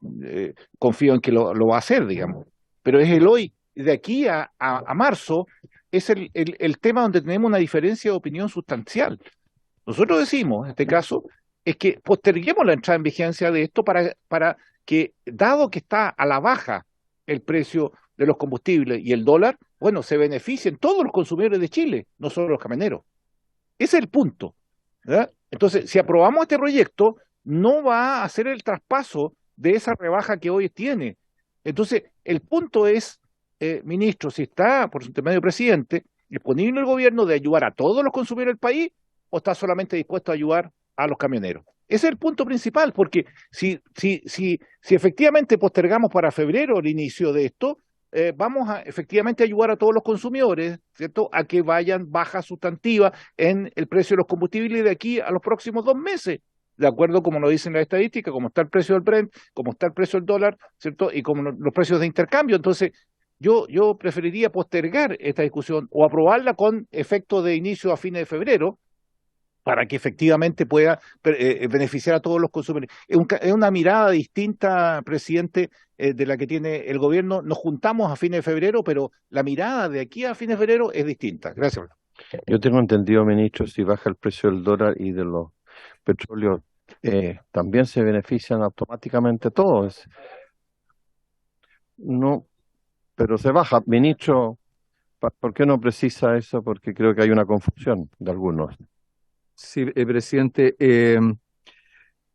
confío en que lo va a hacer, digamos. Pero es el hoy, de aquí a marzo, es el tema donde tenemos una diferencia de opinión sustancial. Nosotros decimos, en este caso, es que posterguemos la entrada en vigencia de esto para que, dado que está a la baja el precio de los combustibles y el dólar, bueno, se beneficien todos los consumidores de Chile, no solo los camioneros. Ese es el punto, ¿verdad? Entonces, si aprobamos este proyecto, no va a hacer el traspaso de esa rebaja que hoy tiene. Entonces, el punto es, ministro, si está, por su intermedio presidente, disponible el gobierno de ayudar a todos los consumidores del país, o está solamente dispuesto a ayudar a los camioneros. Ese es el punto principal, porque si efectivamente postergamos para febrero el inicio de esto, vamos a efectivamente ayudar a todos los consumidores, ¿cierto?, a que vayan baja sustantiva en el precio de los combustibles de aquí a los próximos 2 meses, de acuerdo como lo dicen las estadísticas, como está el precio del Brent, como está el precio del dólar, ¿cierto?, y como los precios de intercambio. Entonces, yo preferiría postergar esta discusión o aprobarla con efecto de inicio a fines de febrero, para que efectivamente pueda beneficiar a todos los consumidores. Es una mirada distinta, presidente, de la que tiene el gobierno. Nos juntamos a fines de febrero, pero la mirada de aquí a fines de febrero es distinta. Gracias. Yo tengo entendido, ministro, si baja el precio del dólar y de los petróleos, también se benefician automáticamente todos. No, pero se baja. Ministro, ¿por qué no precisa eso? Porque creo que hay una confusión de algunos. Sí, presidente.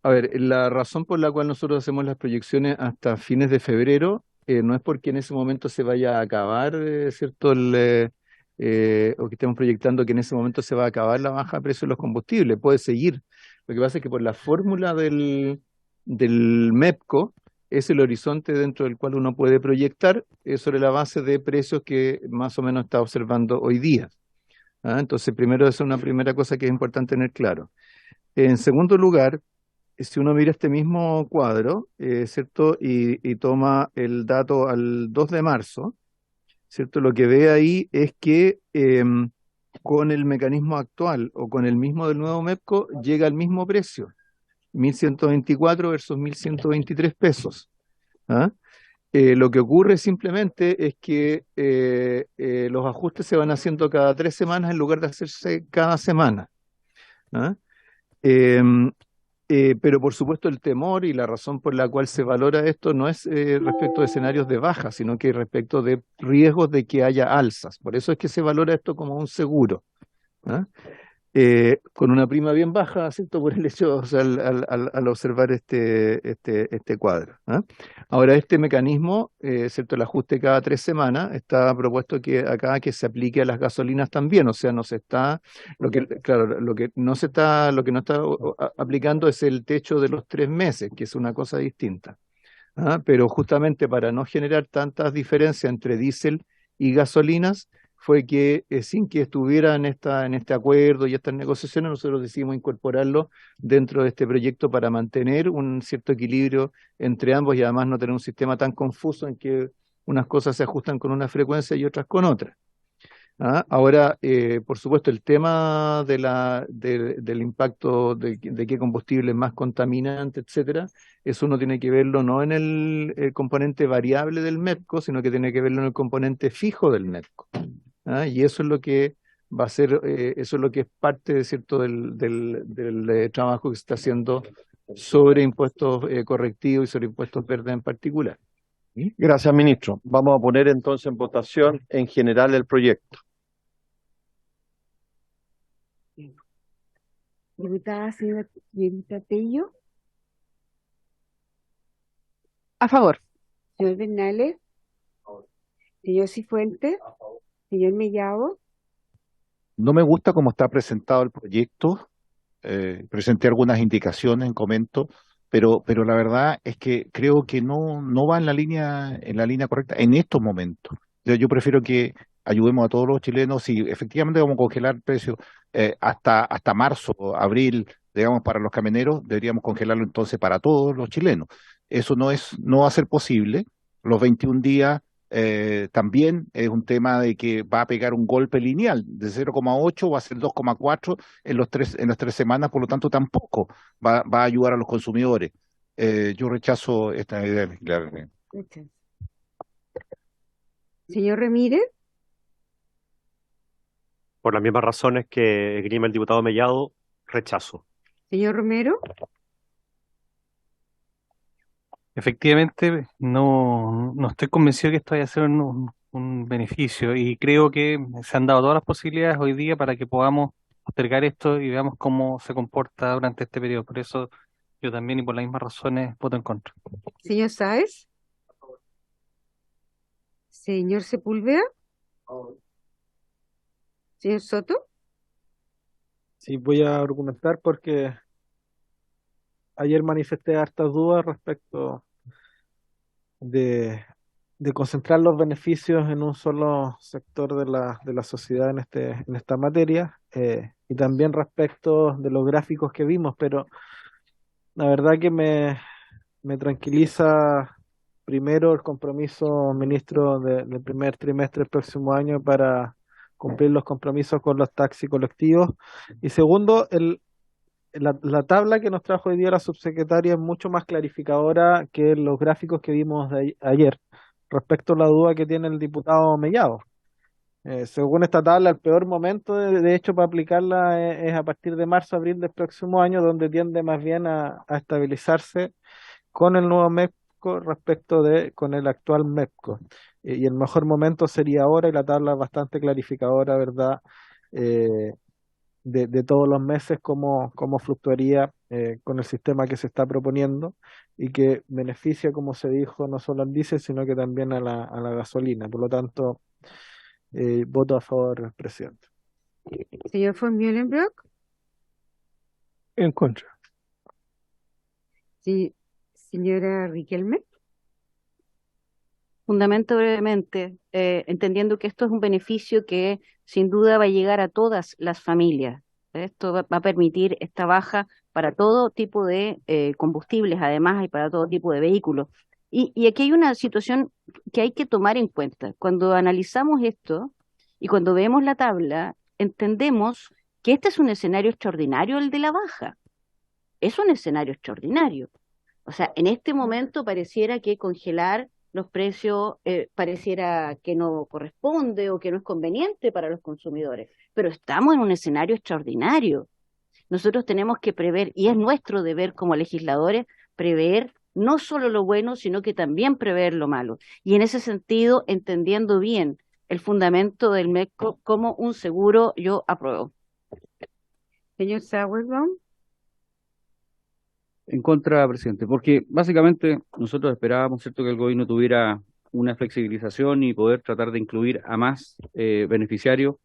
A ver, la razón por la cual nosotros hacemos las proyecciones hasta fines de febrero no es porque en ese momento se vaya a acabar, ¿cierto? O que estemos proyectando que en ese momento se va a acabar la baja de precio de los combustibles. Puede seguir. Lo que pasa es que por la fórmula del MEPCO es el horizonte dentro del cual uno puede proyectar sobre la base de precios que más o menos está observando hoy día. Entonces, primero, esa es una primera cosa que es importante tener claro. En segundo lugar, si uno mira este mismo cuadro, ¿cierto? Y toma el dato al 2 de marzo, ¿cierto? Lo que ve ahí es que con el mecanismo actual o con el mismo del nuevo MEPCO llega al mismo precio, 1.124 versus 1.123 pesos. Lo que ocurre simplemente es que los ajustes se van haciendo cada 3 semanas en lugar de hacerse cada semana. Pero por supuesto el temor y la razón por la cual se valora esto no es respecto de escenarios de baja, sino que respecto de riesgos de que haya alzas. Por eso es que se valora esto como un seguro, con una prima bien baja, ¿cierto? Por el hecho, o sea, al observar este cuadro. Ahora, este mecanismo, ¿cierto? El ajuste cada 3 semanas, está propuesto que acá que se aplique a las gasolinas también, o sea, no se está, lo que no está aplicando es el techo de los 3 meses, que es una cosa distinta. Pero justamente para no generar tantas diferencias entre diésel y gasolinas, fue que sin que estuviera en este acuerdo y estas negociaciones, nosotros decidimos incorporarlo dentro de este proyecto para mantener un cierto equilibrio entre ambos y además no tener un sistema tan confuso en que unas cosas se ajustan con una frecuencia y otras con otra. Ahora, por supuesto, el tema del impacto de qué combustible es más contaminante, etcétera, eso uno tiene que verlo no en el componente variable del MEPCO, sino que tiene que verlo en el componente fijo del MEPCO. Y eso es lo que va a ser, eso es lo que es parte, ¿cierto?, del trabajo que se está haciendo sobre impuestos correctivos y sobre impuestos verdes en particular. Gracias, ministro. Vamos a poner entonces en votación en general el proyecto. Diputada señorita Tello, A favor. señor Bernales, señor Cifuentes, señor Mellado, No me gusta cómo está presentado el proyecto. Presenté algunas indicaciones en comento, pero la verdad es que creo que no va en la línea correcta en estos momentos. Yo prefiero que ayudemos a todos los chilenos. Si efectivamente vamos a congelar precios hasta marzo, abril, digamos, para los camioneros, deberíamos congelarlo entonces para todos los chilenos. Eso no va a ser posible. Los 21 días también es un tema de que va a pegar un golpe lineal de 0,8, va a ser 2,4 en las 3 semanas, por lo tanto tampoco va a ayudar a los consumidores. Yo rechazo esta idea legislar. señor Ramírez, Por las mismas razones que esgrime el diputado Mellado, rechazo. señor Romero, Efectivamente, no estoy convencido que esto vaya a ser un beneficio y creo que se han dado todas las posibilidades hoy día para que podamos postergar esto y veamos cómo se comporta durante este periodo. Por eso yo también y por las mismas razones voto en contra. señor Sáez, señor Sepúlveda, señor Soto, Sí, voy a argumentar porque ayer manifesté hartas dudas respecto de, de concentrar los beneficios en un solo sector de la sociedad en esta materia, y también respecto de los gráficos que vimos, pero la verdad que me tranquiliza primero el compromiso, ministro, del primer trimestre del próximo año para cumplir los compromisos con los taxis colectivos, y segundo, la tabla que nos trajo hoy día la subsecretaria es mucho más clarificadora que los gráficos que vimos ayer, respecto a la duda que tiene el diputado Mellado. Según esta tabla, el peor momento, de hecho, para aplicarla es a partir de marzo, abril del próximo año, donde tiende más bien a estabilizarse con el nuevo MEPCO respecto con el actual MEPCO. Y el mejor momento sería ahora, y la tabla es bastante clarificadora, ¿verdad? De todos los meses, cómo fluctuaría con el sistema que se está proponiendo y que beneficia, como se dijo, no solo al diésel, sino que también a la gasolina. Por lo tanto, voto a favor, presidente. señor von Mühlenbrock, En contra. señora Riquelme, Fundamento brevemente, entendiendo que esto es un beneficio que sin duda va a llegar a todas las familias. Esto va a permitir esta baja para todo tipo de combustibles, además, y para todo tipo de vehículos. Y aquí hay una situación que hay que tomar en cuenta. Cuando analizamos esto y cuando vemos la tabla, entendemos que este es un escenario extraordinario, el de la baja. Es un escenario extraordinario. O sea, en este momento pareciera que congelar los precios pareciera que no corresponde o que no es conveniente para los consumidores, pero estamos en un escenario extraordinario. Nosotros tenemos que prever, y es nuestro deber como legisladores, prever no solo lo bueno, sino que también prever lo malo. Y en ese sentido, entendiendo bien el fundamento del MEPCO como un seguro, yo apruebo. señor Sauerbaum, En contra, presidente, porque básicamente nosotros esperábamos, ¿cierto?, que el gobierno tuviera una flexibilización y poder tratar de incluir a más beneficiarios.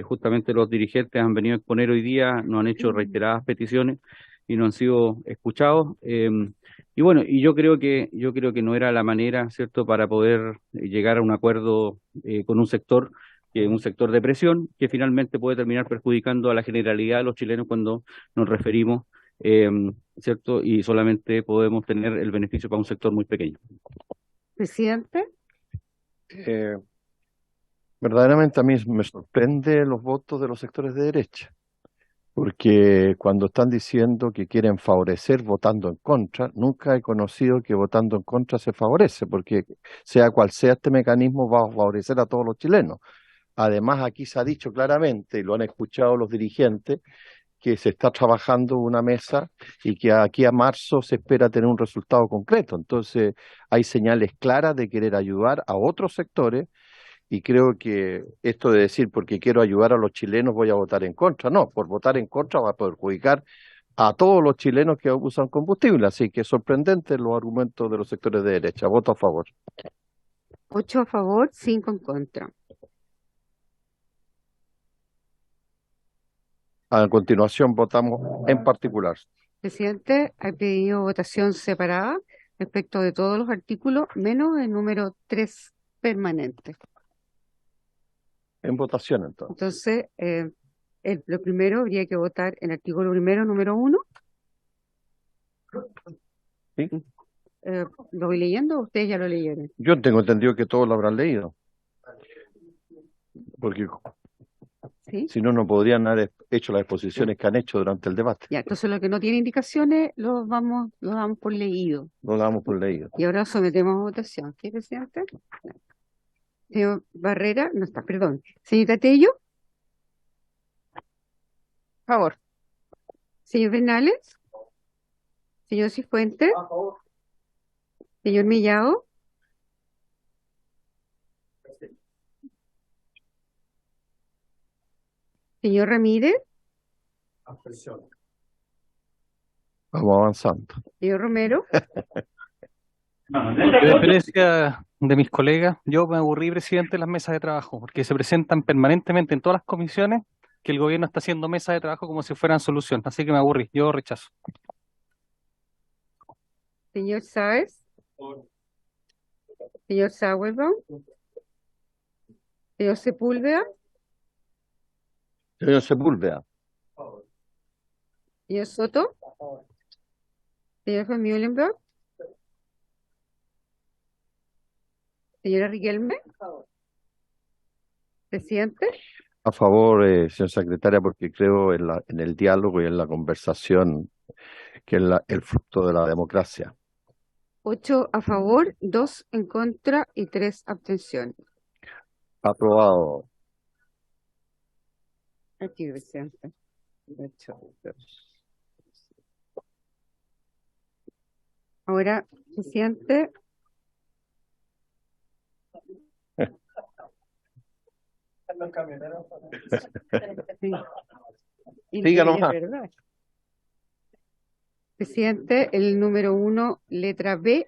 Justamente los dirigentes han venido a exponer hoy día, nos han hecho reiteradas peticiones y no han sido escuchados. Y bueno, yo creo que no era la manera, ¿cierto?, para poder llegar a un acuerdo con un sector de presión que finalmente puede terminar perjudicando a la generalidad de los chilenos cuando nos referimos, ¿cierto? Y solamente podemos tener el beneficio para un sector muy pequeño. presidente, Eh, verdaderamente a mí me sorprende los votos de los sectores de derecha, porque cuando están diciendo que quieren favorecer votando en contra, nunca he conocido que votando en contra se favorece, porque sea cual sea este mecanismo va a favorecer a todos los chilenos. Además, aquí se ha dicho claramente, y lo han escuchado los dirigentes, que se está trabajando una mesa y que aquí a marzo se espera tener un resultado concreto. Entonces, hay señales claras de querer ayudar a otros sectores y creo que esto de decir porque quiero ayudar a los chilenos voy a votar en contra, no, por votar en contra va a perjudicar a todos los chilenos que usan combustible. Así que es sorprendente los argumentos de los sectores de derecha. Voto a favor. 8 a favor, 5 en contra. A continuación votamos en particular. Presidente, ha pedido votación separada respecto de todos los artículos, menos el número 3 permanente. En votación entonces. Entonces, lo primero habría que votar el artículo primero, número 1. ¿Sí? ¿Lo voy leyendo o ustedes ya lo leyeron? Yo tengo entendido que todos lo habrán leído. Porque ¿Sí? si no, no podrían haber hecho las exposiciones que han hecho durante el debate. Ya, entonces lo que no tiene indicaciones lo damos por leído. Lo damos por leído. Y ahora sometemos a votación. ¿Sí, presidente? Señor Barrera, no está, perdón. Señor Tello. Favor. Señor Bernales. Señor Cifuentes. Señor Millado. Señor Ramírez. Vamos avanzando. Señor Romero. A diferencia de mis colegas, yo me aburrí, presidente, de las mesas de trabajo, porque se presentan permanentemente en todas las comisiones que el gobierno está haciendo mesas de trabajo como si fueran solución. Así que me aburrí, yo rechazo. Señor Sáez. Señor Sauerbaum. Señor Sepúlveda. Señor Sepúlveda. Señor Soto. Señor Van Meulenberg. Señora Riquelme. Presidente. A favor, señor secretaria, porque creo en el diálogo y en la conversación, que es el fruto de la democracia. 8 a favor, 2 en contra y 3 abstenciones. Aprobado. Aquí, presidente. Ahora, presidente. Sí. Siga nomás. ¿Verdad? Presidente, el número 1, letra B,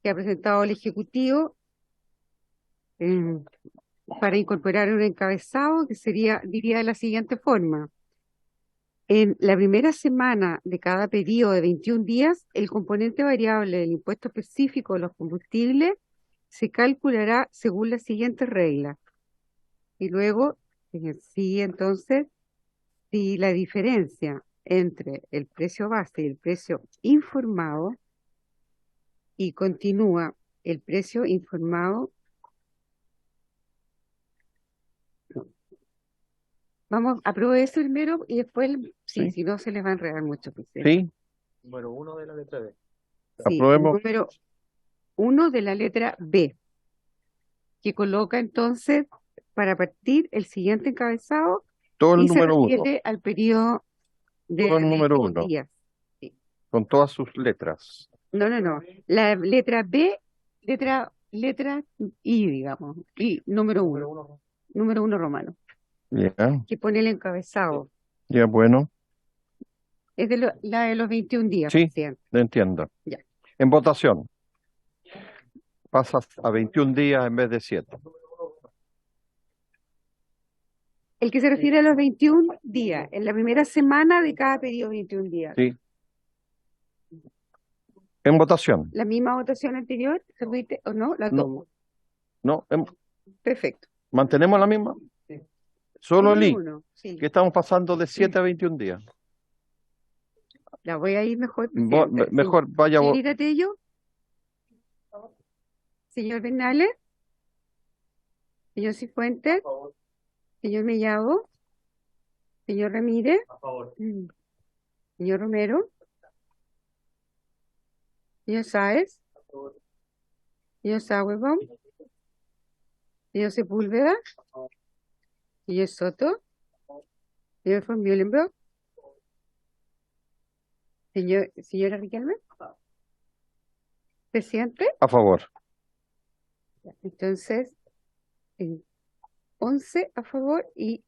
que ha presentado el Ejecutivo para incorporar un encabezado que diría de la siguiente forma. En la primera semana de cada periodo de 21 días, el componente variable del impuesto específico de los combustibles se calculará según la siguiente regla. Y luego, sigue entonces, si la diferencia entre el precio base y el precio informado, y continúa el precio informado. Vamos, apruebe eso primero y después, sí, si no se les va a enredar mucho. Sí. Número 1 de la letra B. Sí, Aprobemos. Número 1 de la letra B, que coloca entonces, para partir, el siguiente encabezado, Todo el y se número 1. refiere al periodo de Todo el número 21 1. días. Sí. Con todas sus letras. No. La letra B, letra I, digamos, y número 1. Número 1 romano, Ya, que pone el encabezado. ya, bueno. Es la de los 21 días, Sí, presidente. lo entiendo. Ya. En votación. Pasas a 21 días en vez de 7. El que se refiere a los 21 días, en la primera semana de cada periodo, 21 días. Sí. En votación. ¿La misma votación anterior? ¿Se repite o no? La No. tomo. No, Perfecto. ¿mantenemos la misma? Solo el I, Uno, sí. que estamos pasando de 7 a 21 días. La voy a ir mejor, presidente. Mejor vaya vos. Señorita Tello. Señor Bernales, señor Cifuentes, señor Mellado, señor Ramírez, señor Romero, señor Sáez, señor Sauerbaum, señor Sepúlveda, señor Soto, señor von Mühlenbrock, señora Riquelme, presidente. A favor. Entonces, 11 a favor y...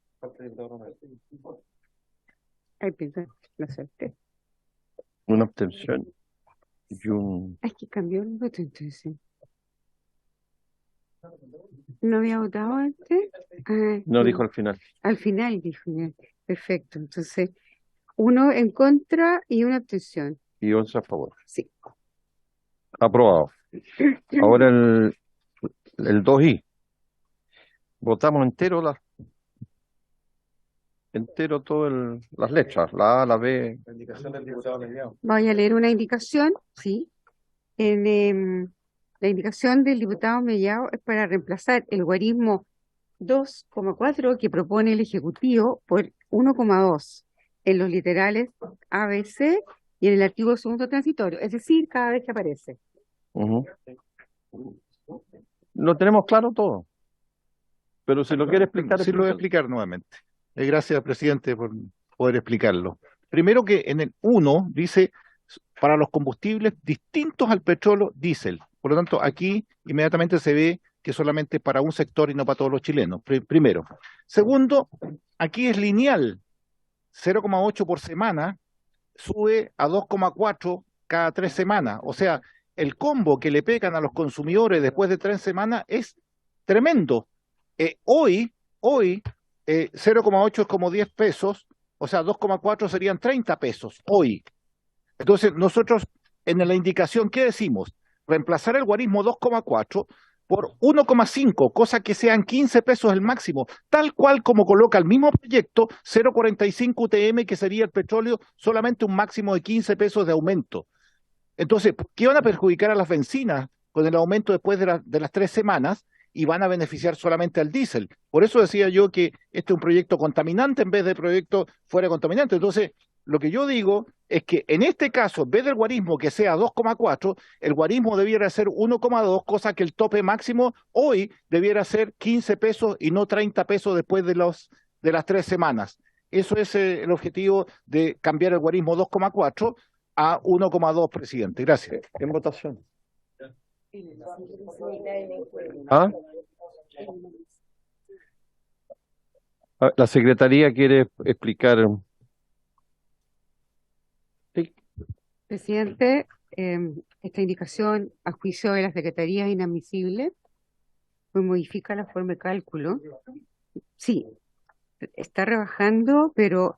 Ay, perdón, lo salté. Una abstención y un... Hay que cambiar el voto entonces. ¿No había votado antes? No dijo al final. Al final dijo. Perfecto. Entonces, 1 en contra y una abstención. Y 11 a favor. Sí. Aprobado. Ahora el 2I. Votamos entero las letras, la A, la B. La indicación del diputado Mellado. Voy a leer una indicación, sí. La indicación del diputado Mellado es para reemplazar el guarismo 2,4 que propone el Ejecutivo por 1,2 en los literales A, B, C y en el artículo segundo transitorio, es decir, cada vez que aparece. Lo tenemos claro todo. Pero si lo quiere explicar... Sí, lo voy a explicar nuevamente. Gracias, presidente, por poder explicarlo. Primero que en el 1 dice para los combustibles distintos al petróleo, diésel. Por lo tanto, aquí inmediatamente se ve que solamente para un sector y no para todos los chilenos, primero. Segundo, aquí es lineal, 0,8 por semana, sube a 2,4 cada 3 semanas. O sea, el combo que le pegan a los consumidores después de 3 semanas es tremendo. Hoy 0,8 es como 10 pesos, o sea, 2,4 serían 30 pesos hoy. Entonces, nosotros en la indicación, ¿qué decimos? Reemplazar el guarismo 2,4 por 1,5, cosa que sean 15 pesos el máximo, tal cual como coloca el mismo proyecto, 0,45 UTM, que sería el petróleo, solamente un máximo de 15 pesos de aumento. Entonces, ¿por qué van a perjudicar a las bencinas con el aumento después de las 3 semanas y van a beneficiar solamente al diésel? Por eso decía yo que este es un proyecto contaminante en vez de proyecto fuera contaminante. Entonces, lo que yo digo es que en este caso, en vez del guarismo que sea 2,4, el guarismo debiera ser 1,2, cosa que el tope máximo hoy debiera ser 15 pesos y no 30 pesos después de las 3 semanas. Eso es el objetivo de cambiar el guarismo 2,4 a 1,2, presidente. Gracias. En votación. ¿Ah? La Secretaría quiere explicar. Sí. Presidente, esta indicación a juicio de la Secretaría es inadmisible, pues modifica la forma de cálculo. Sí, está rebajando, pero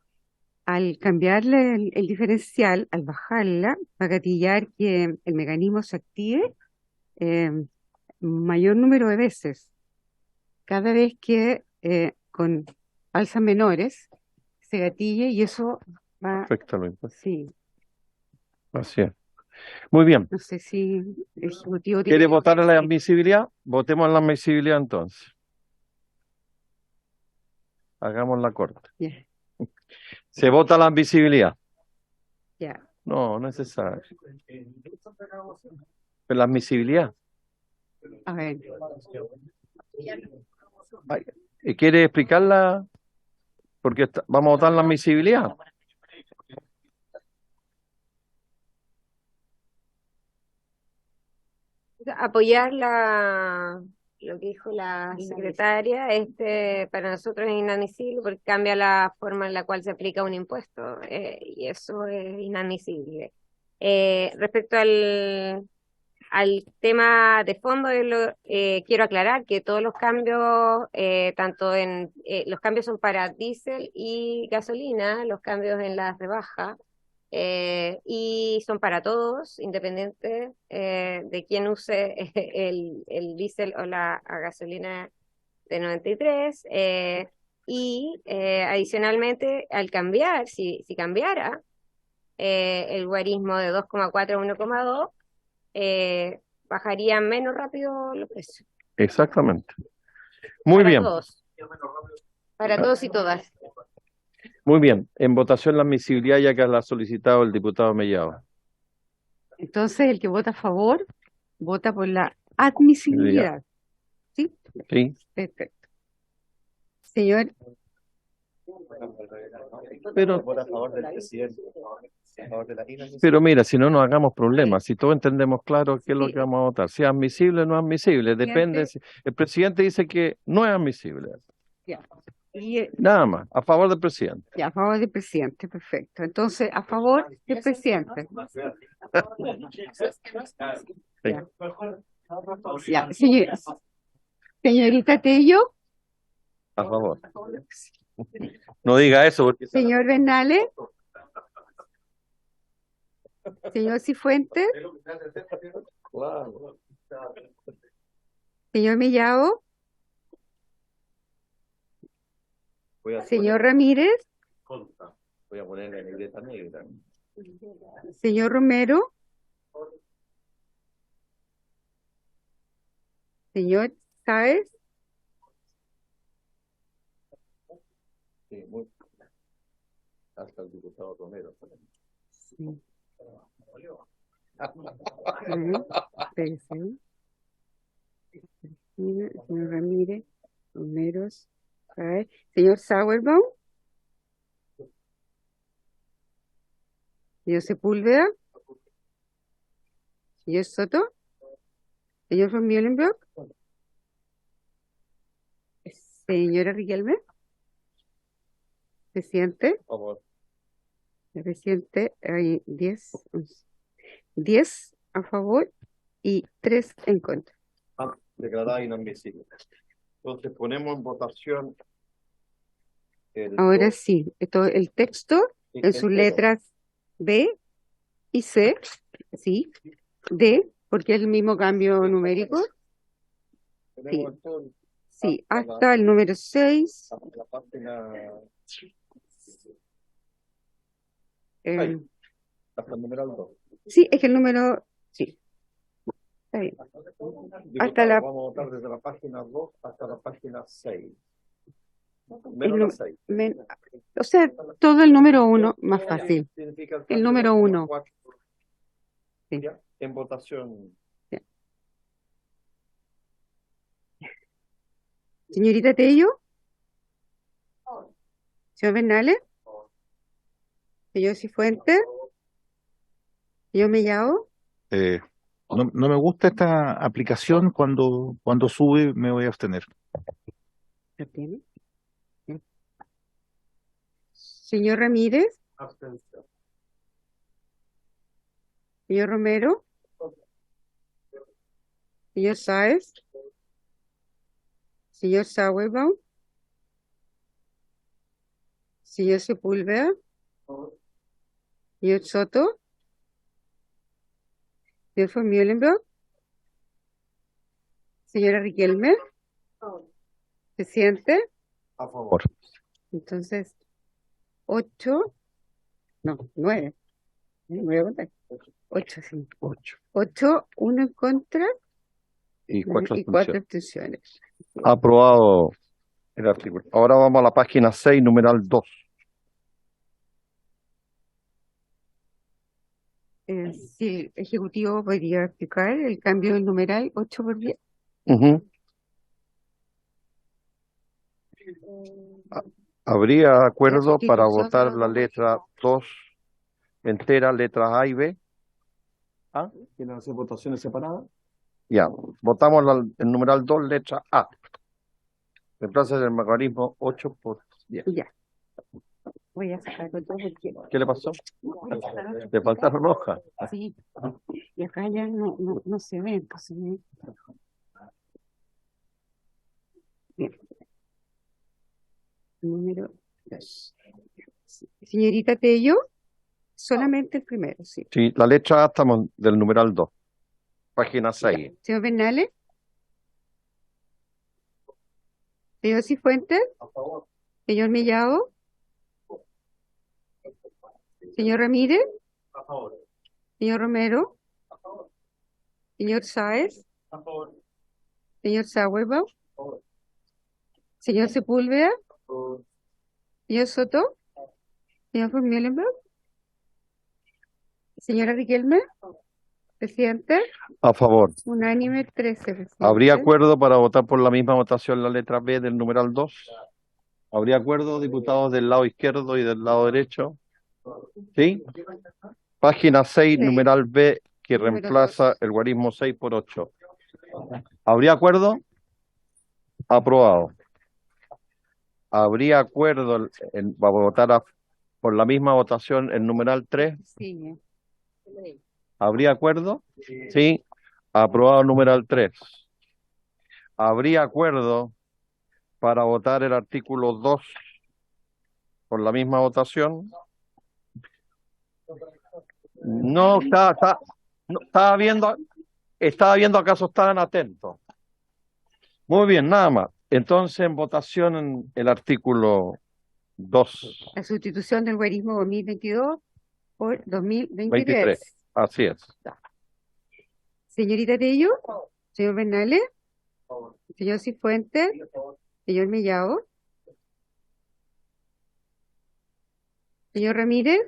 al cambiarle el diferencial, al bajarla, va a gatillar que el mecanismo se active mayor número de veces. Cada vez que con alzas menores se gatille y eso va... Perfectamente. Sí. Así es. Muy bien. No sé si el Ejecutivo ¿Quiere votar a la admisibilidad? Votemos la admisibilidad entonces. Hagamos la corta. Yeah. ¿Se vota la admisibilidad? Ya. No, no es necesario. Pero la admisibilidad. A ver. ¿Quiere explicarla? Porque vamos a votar la admisibilidad. Apoyar lo que dijo la secretaria, para nosotros es inadmisible porque cambia la forma en la cual se aplica un impuesto, y eso es inadmisible. Respecto al tema de fondo, quiero aclarar que todos los cambios, los cambios son para diésel y gasolina, los cambios en las rebajas, y son para todos, independiente de quién use el diésel o la gasolina de 93, y adicionalmente al cambiar, si cambiara el guarismo de 2,4 a 1,2, bajarían menos rápido los precios. Exactamente. Muy Para bien, todos. Para todos y todas. muy bien. En votación la admisibilidad ya que la ha solicitado el diputado Mellado. Entonces, el que vota a favor, vota por la admisibilidad. ¿Sí? Sí. Perfecto. Señor, Pero mira, si no nos hagamos problemas, si todos entendemos claro qué es lo Sí. que vamos a votar, si es admisible o no es admisible, depende. El presidente dice que no es admisible. ya. Y, Nada más, a favor del presidente. ya, a favor del presidente, perfecto. Entonces, a favor del presidente. Ya. Ya, señorita Tello, A favor. No diga eso porque señor Bernales, señor Cifuentes, señor Mellado, señor Ramírez, voy a poner la libreta negra. señor Romero, señor Sáez, Sí, muy... Hasta el diputado Romero. sí. Espérese. Señor Ramírez, Romero, Sáez, señor Sauerbaum, señor Sepúlveda, señor Soto, señor von Mühlenbrock, señora Riquelme, presidente, A favor. el presidente, hay 10 a favor y 3 en contra. Declarada inadmisible. Entonces ponemos en votación el Ahora dos, sí, el texto en sus entero. letras B y C, sí, D, porque es el mismo cambio numérico, Tenemos todo sí, hasta el número 6, hasta la página hasta el numeral 2. sí, es que el número, sí, está bien. Hasta la- Vamos a votar desde la página 2 hasta la página 6. el Menos nu- la 6. o sea, todo el número 1, más fácil, Significa el número 1. Sí. Ya, en votación. Señorita Tello, señor Bernales, señor Cifuentes, señor Mellado, No me gusta esta aplicación, cuando sube me voy a abstener. ¿lo tiene? Sí. Señor Ramírez, Abstención. señor Romero, señor Sáez, señor Sauerbaum, señor Sepúlveda, señor Soto, señor von Mühlenbrock, señora Riquelme, presidente, A favor. entonces 8, no, 9, voy a contar, 8, sí, 8, 1 en contra Y 4 y 4 abstenciones. Aprobado el artículo. Ahora vamos a la página 6, numeral 2. Si el Ejecutivo podría explicar el cambio del numeral 8 por 10. ¿Habría acuerdo para sustitución votar de la los letra 2 entera, letras A y B? ¿Ah? ¿Quieren hacer votaciones separadas? Ya, votamos el numeral 2, letra A. Reemplaza el mecanismo 8 por 10. Ya. Voy a sacar con todo porque ¿Qué le pasó? voy a sacar- ¿Le faltaron hojas? Sí, y acá ya no se ve, entonces bien. Número 2. Señorita Tello, solamente el primero, sí. Sí, la letra A estamos del numeral 2. Página 6. Señor Bernales, señor Cifuentes, señor Mellado, señor Ramírez, señor Romero, Señor Sáez. Señor Sauerbaum. Señor Sepúlveda. Señor Soto. Señor von Muhlenberg. Señora Riquelme. Presidente. A favor. Unánime 13, presidente. ¿Habría acuerdo para votar por la misma votación la letra B del numeral 2? ¿Habría acuerdo, diputados del lado izquierdo y del lado derecho? ¿Sí? Página 6, numeral B, que Número reemplaza 2. el guarismo 6 por 8. ¿Habría acuerdo? Aprobado. ¿Habría acuerdo para votar por la misma votación el numeral 3? Sí. ¿Habría acuerdo? Sí. Aprobado el numeral 3. ¿Habría acuerdo para votar el artículo 2 por la misma votación? No, no, estaba viendo acaso estaban atentos. Muy bien, nada más. Entonces, en votación el artículo 2. La sustitución del guarismo 2022 por 2023. 23. Así es. Señorita Tello, señor Bernales, señor Cifuentes, señor Mellado, señor Ramírez,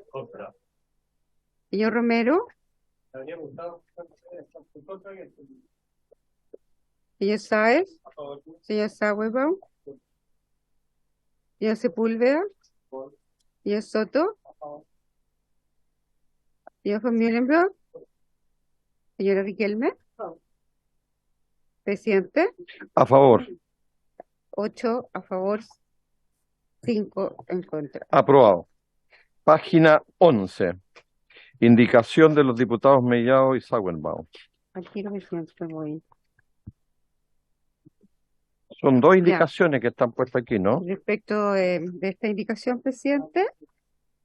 señor Romero, señor Sáez, señor Sauerbaum, señor Sepúlveda, señor Soto, señor von Muhlenberg, señora Riquelme, presidente, A favor. 8 a favor, 5 en contra. Aprobado. Página 11. Indicación de los diputados Mellado y Sauerbaum. Al tiro, presidente, voy. Son dos Ya. indicaciones que están puestas aquí, ¿no? Respecto de esta indicación, presidente,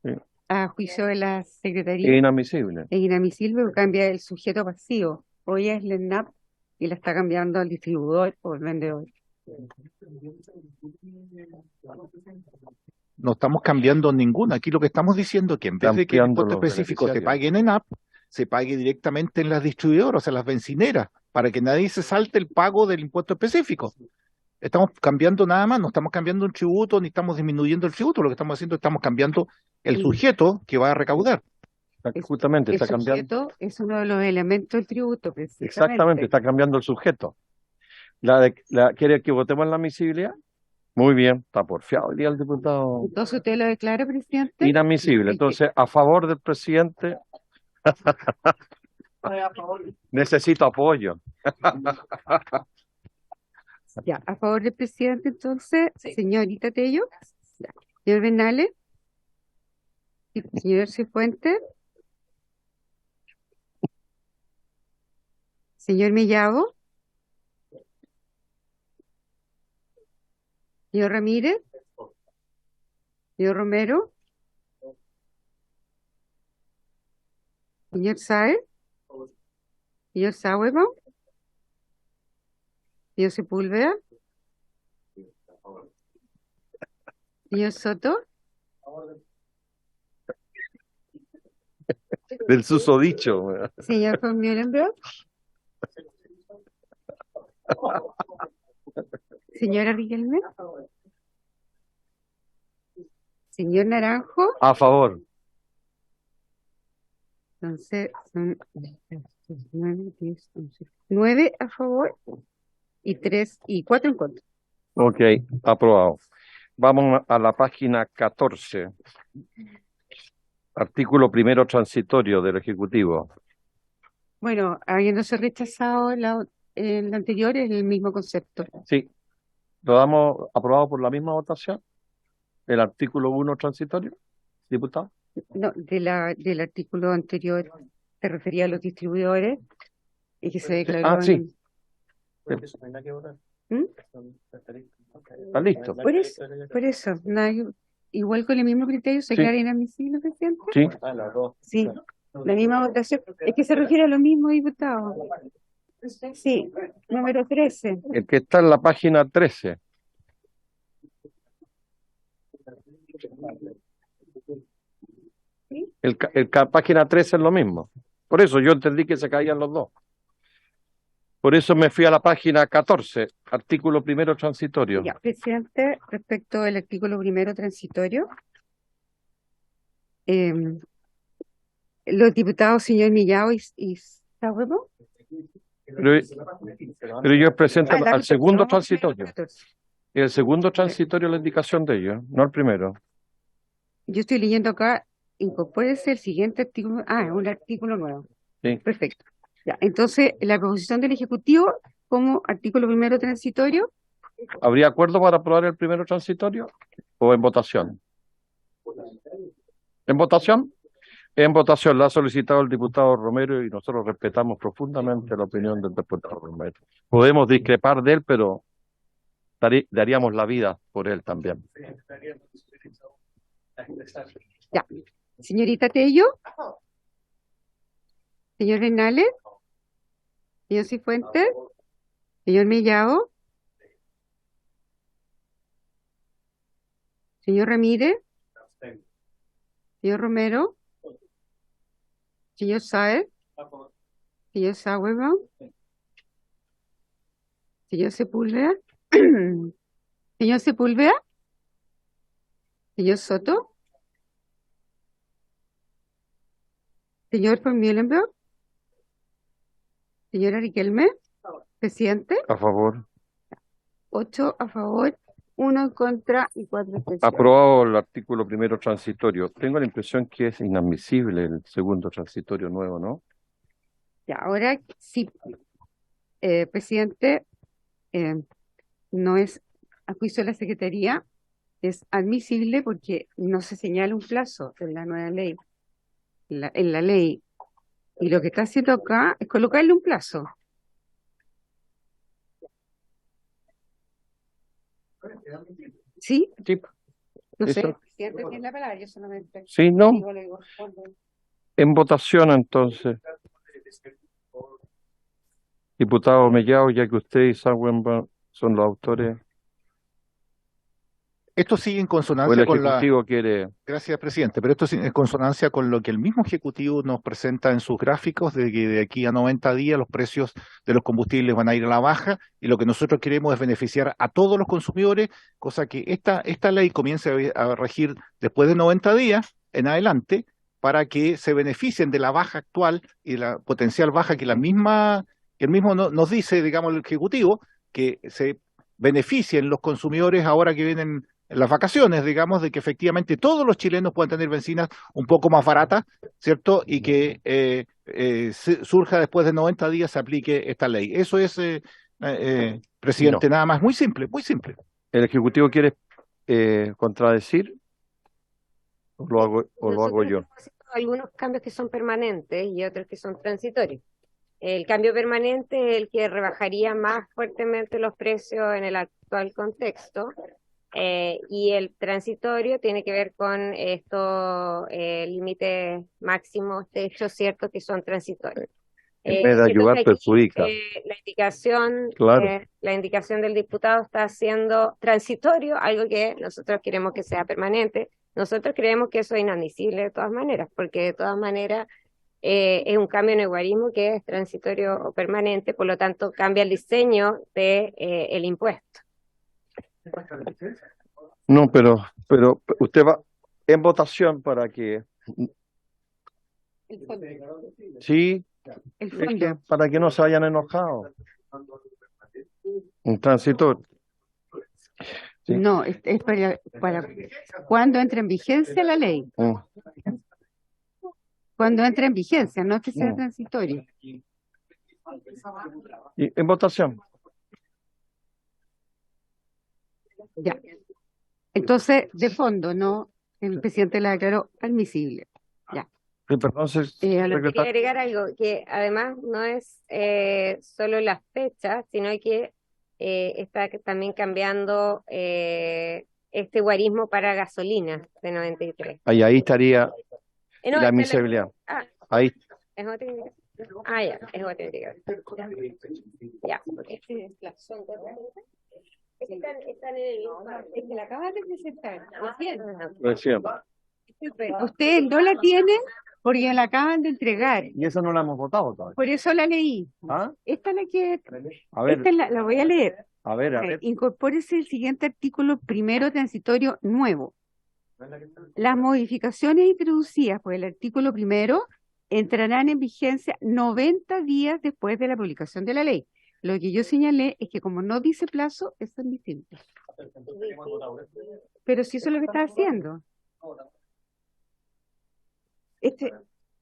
Sí. a juicio de la Secretaría, Inadmisible. es inadmisible porque cambia el sujeto pasivo. Hoy es el ENAP y la está cambiando al distribuidor o el vendedor. No estamos cambiando ninguna. Aquí lo que estamos diciendo es que en vez de que el Ampliando impuesto los específico se beneficiarios. pague en ENAP, se pague directamente en las distribuidoras, o sea, las bencineras, para que nadie se salte el pago del impuesto específico. Estamos cambiando nada más, no estamos cambiando un tributo ni estamos disminuyendo el tributo, lo que estamos haciendo es estamos cambiando el Sí. sujeto que va a recaudar. Justamente El está cambiando. sujeto es uno de los elementos del tributo, Exactamente, precisamente. está cambiando el sujeto. ¿Quiere que votemos en la admisibilidad? Muy bien, está porfiado hoy día el diputado. Entonces usted lo declara, presidente. Inadmisible. Entonces, a favor del presidente. Necesito apoyo. Ya, a favor del presidente, entonces, señorita Tello, ya. Señor Bernales, señor Cifuentes, señor Mellado, señor Ramírez, señor Romero, señor Sáez, señor Sauerbaum, señor Sepúlveda, señor Soto, Del susodicho. señor von Muhlenberg, señora Riquelme, señor Naranjo. A favor. Entonces, son 9, 10, 11, 9 a favor y 4 en contra. Ok, aprobado. Vamos a la página 14. Artículo primero transitorio del Ejecutivo. Bueno, habiéndose rechazado el anterior, es el mismo concepto. Sí. ¿Lo damos aprobado por la misma votación? ¿El artículo 1 transitorio, diputado? No, del artículo anterior se refería a los distribuidores y que se declaró Ah, sí. ¿Mm? Está listo. Por eso, igual con el mismo criterio se Sí. declara inadmisible, presidente. Sí. Sí, la misma votación. Es que se refiere a lo mismo, diputado. Sí, número 13. El que está en la página 13. Página 13 es lo mismo. Por eso yo entendí que se caían los dos. Por eso me fui a la página 14, artículo primero transitorio. Ya, presidente, respecto al artículo primero transitorio, los diputados señor Millao y Sáhuebo. Pero ellos presentan al segundo transitorio. 14. Y el segundo transitorio es la indicación de ellos, no el primero. Yo estoy leyendo acá, incorpórese el siguiente artículo. Ah, es un artículo nuevo. Sí. Perfecto. Ya, entonces, la proposición del Ejecutivo como artículo primero transitorio. ¿Habría acuerdo para aprobar el primero transitorio o en votación? ¿En votación? En votación la ha solicitado el diputado Romero y nosotros respetamos profundamente la opinión del diputado Romero. Podemos discrepar de él, pero daríamos la vida por él también. Ya. Señorita Tello. Señor Renales. Señor Cifuentes. Señor Mellado. Señor Ramírez. Señor Romero. Señor Sáez. Señor Sáhuebo. Señor Sepúlveda. Señor Sepúlveda. Señor Soto. Señor von Muhlenberg. Señora Riquelme. Presidente. A favor. 8 a favor, 1 en contra y 4 abstenciones. Aprobado el artículo primero transitorio. Tengo la impresión que es inadmisible el segundo transitorio nuevo, ¿no? Ya, ahora sí, presidente, no es, a juicio de la Secretaría, es admisible porque no se señala un plazo en la nueva ley, en la ley. Y lo que está haciendo acá es colocarle un plazo. ¿Sí? Sí. No sé, Eso. el presidente tiene la palabra, yo solamente Sí, no. digo, En votación, entonces. Diputado Mellado, ya que usted y Sáhuebo son los autores, Esto sigue en o el consonancia con la... Ejecutivo quiere... Gracias, presidente, pero esto es en consonancia con lo que el mismo Ejecutivo nos presenta en sus gráficos, de que de aquí a 90 días los precios de los combustibles van a ir a la baja, y lo que nosotros queremos es beneficiar a todos los consumidores, cosa que esta ley comience a regir después de 90 días en adelante, para que se beneficien de la baja actual y la potencial baja que el mismo nos dice, digamos, el Ejecutivo, que se beneficien los consumidores ahora que vienen las vacaciones, digamos, de que efectivamente todos los chilenos puedan tener bencinas un poco más baratas, ¿cierto? Y que surja después de 90 días, se aplique esta ley. Eso es, presidente, No. nada más. Muy simple, muy simple. ¿El Ejecutivo quiere contradecir? ¿O lo hago yo? Algunos cambios que son permanentes y otros que son transitorios. El cambio permanente es el que rebajaría más fuertemente los precios en el actual contexto, y el transitorio tiene que ver con estos límites máximos de hecho ciertos que son transitorios. En vez de ayudar, Aquí, perjudica. la indicación del diputado está haciendo transitorio, algo que nosotros queremos que sea permanente. Nosotros creemos que eso es inadmisible de todas maneras, porque de todas maneras es un cambio en el guarismo que es transitorio o permanente, por lo tanto cambia el diseño de el impuesto. No, pero usted va en votación para que... el fondo. Sí, El es que fondo. para que no se vayan enojados. Un transitorio. Sí. No, es para cuando entre en vigencia la ley. Cuando entre en vigencia, no es que sea transitorio. Y en votación. Ya. Entonces, de fondo, no, el presidente la declaró admisible. Ya. Entonces, Quería agregar algo, que además no es solo las fechas, sino que está también cambiando este guarismo para gasolina de 93. ahí estaría No, la admisibilidad. Ahí. Es otra indicación. Ya, es otra indicación. Ya, porque están en el mismo, es que la acabas de presentar, Recién. ¿Usted no la tiene? porque la acaban de entregar. Y eso no la hemos votado todavía. Por eso la leí. ¿Ah? Esta es la que, A ver, esta es la voy a leer. a ver. Incorpórese el siguiente artículo primero transitorio nuevo. Las modificaciones introducidas por el artículo primero entrarán en vigencia 90 días después de la publicación de la ley. Lo que yo señalé es que como no dice plazo, eso es distinto. Pero si eso es lo que está haciendo. Este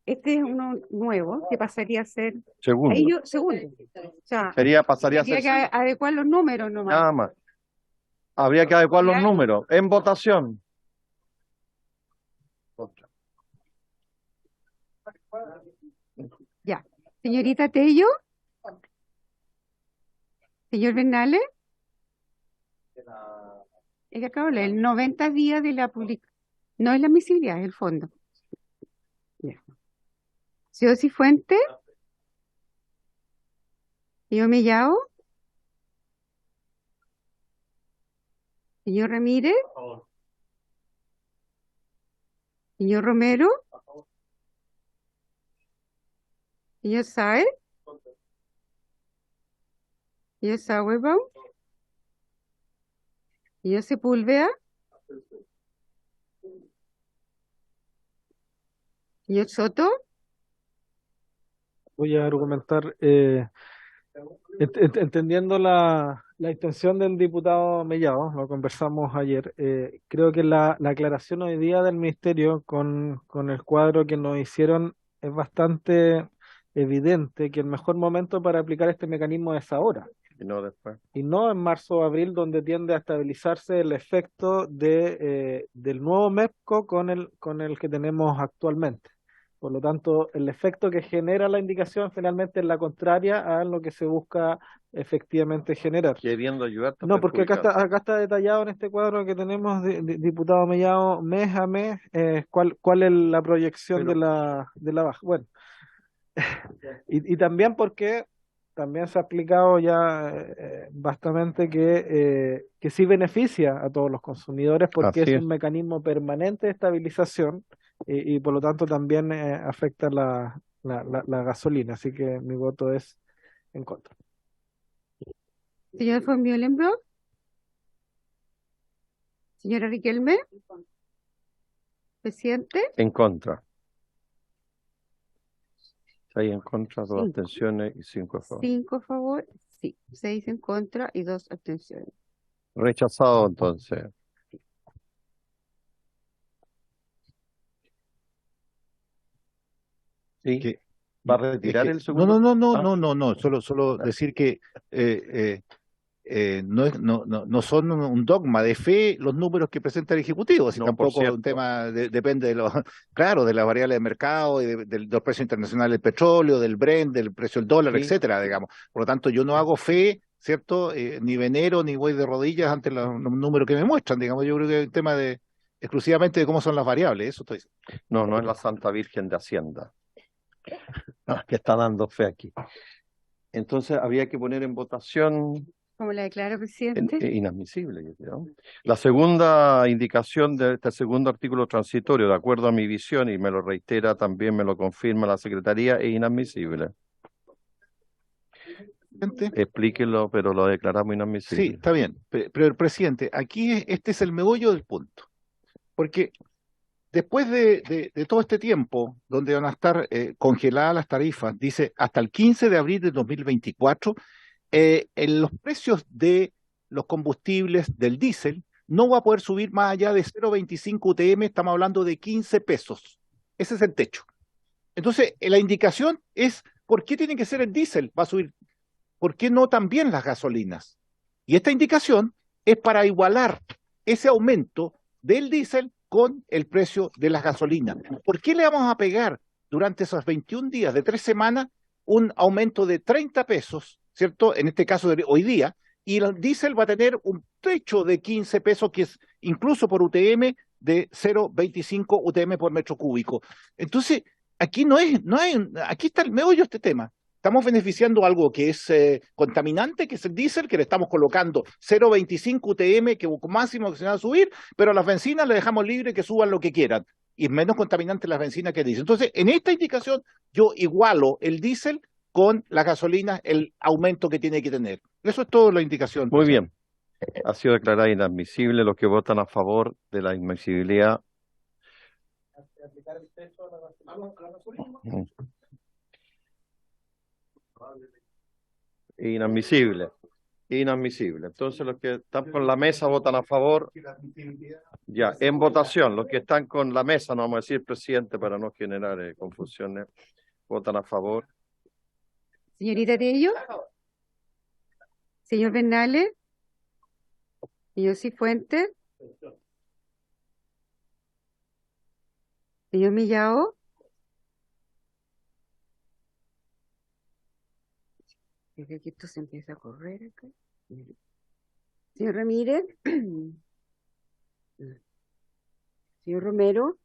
es uno nuevo que pasaría a ser... Segundo. Ahí segundo. O sea, Pasaría a habría ser... que adecuar los números nomás. Nada más. Habría que adecuar los números. En votación. Ya. Señorita Tello. Señor Bernales. Es que acabo de leer, 90 días de la publicación. No es la admisibilidad, es el fondo. Ya. Señor Cifuentes. Señor Mellao. Señor Ramírez. Señor Romero. Señor Saez. Señor Sauerbaum. Señor Sepúlveda. Señor Soto. Voy a argumentar, entendiendo la intención del diputado Mellado, lo conversamos ayer, creo que la aclaración hoy día del Ministerio con el cuadro que nos hicieron es bastante evidente que el mejor momento para aplicar este mecanismo es ahora. Y no después. Y no en marzo o abril, donde tiende a estabilizarse el efecto del nuevo MEPCO con el que tenemos actualmente. Por lo tanto, el efecto que genera la indicación finalmente es la contraria a lo que se busca efectivamente generar. Queriendo ayudar. No, porque acá está detallado en este cuadro que tenemos, diputado Mellado, mes a mes, cuál es la proyección de la baja. Bueno, y también porque también se ha explicado ya bastante que sí beneficia a todos los consumidores porque es un mecanismo permanente de estabilización y por lo tanto también afecta la gasolina. Así que mi voto es en contra. Señor von Mühlenbrock. Señora Riquelme. Presidente. En contra. 6 en contra, 2 abstenciones y 5 a favor. 5 a favor, sí. 6 en contra y 2 abstenciones. Rechazado entonces. ¿Sí? ¿Va a retirar el segundo? No, solo decir que no son un dogma de fe los números que presenta el Ejecutivo, si tampoco un tema depende de de la variable de mercado y de los precios internacionales del petróleo, del Brent, del precio del dólar, etcétera, digamos. Por lo tanto, yo no hago fe, ¿cierto? Ni venero ni voy de rodillas ante los números que me muestran, digamos. Yo creo que es un tema exclusivamente de cómo son las variables, eso estoy diciendo. No es la Santa Virgen de Hacienda. Que está dando fe aquí. Entonces habría que poner en votación. Como la declara, presidente. Inadmisible, yo creo. La segunda indicación de este segundo artículo transitorio, de acuerdo a mi visión, y me lo reitera también, me lo confirma la Secretaría, es inadmisible. Explíquelo, pero lo declaramos inadmisible. Sí, está bien. Pero presidente, aquí este es el meollo del punto. Porque después de todo este tiempo, donde van a estar congeladas las tarifas, dice hasta el 15 de abril de 2024, en los precios de los combustibles del diésel no va a poder subir más allá de 0,25 UTM, estamos hablando de 15 pesos. Ese es el techo. Entonces, la indicación es, ¿por qué tiene que ser el diésel? Va a subir. ¿Por qué no también las gasolinas? Y esta indicación es para igualar ese aumento del diésel con el precio de las gasolinas. ¿Por qué le vamos a pegar durante esos 21 días de 3 semanas un aumento de 30 pesos, ¿cierto? En este caso de hoy día, y el diésel va a tener un techo de 15 pesos que es incluso por UTM de 0,25 UTM por metro cúbico. Entonces, aquí aquí está el meollo de este tema. Estamos beneficiando algo que es contaminante, que es el diésel, que le estamos colocando 0,25 UTM, que máximo que se va a subir, pero a las bencinas le dejamos libre que suban lo que quieran. y es menos contaminante las bencinas que el diésel. Entonces, en esta indicación yo igualo el diésel con la gasolina, el aumento que tiene que tener. Eso es todo la indicación. Muy bien. Ha sido declarada inadmisible. Los que votan a favor de la inadmisibilidad. Inadmisible. Inadmisible. Entonces los que están con la mesa votan a favor. Ya, en votación, los que están con la mesa, no vamos a decir presidente para no generar confusiones, votan a favor. Señorita Tello, señor Bernales, señor Cifuentes, señor Millao, desde que esto se empieza a correr acá. Señor Ramírez, señor Romero.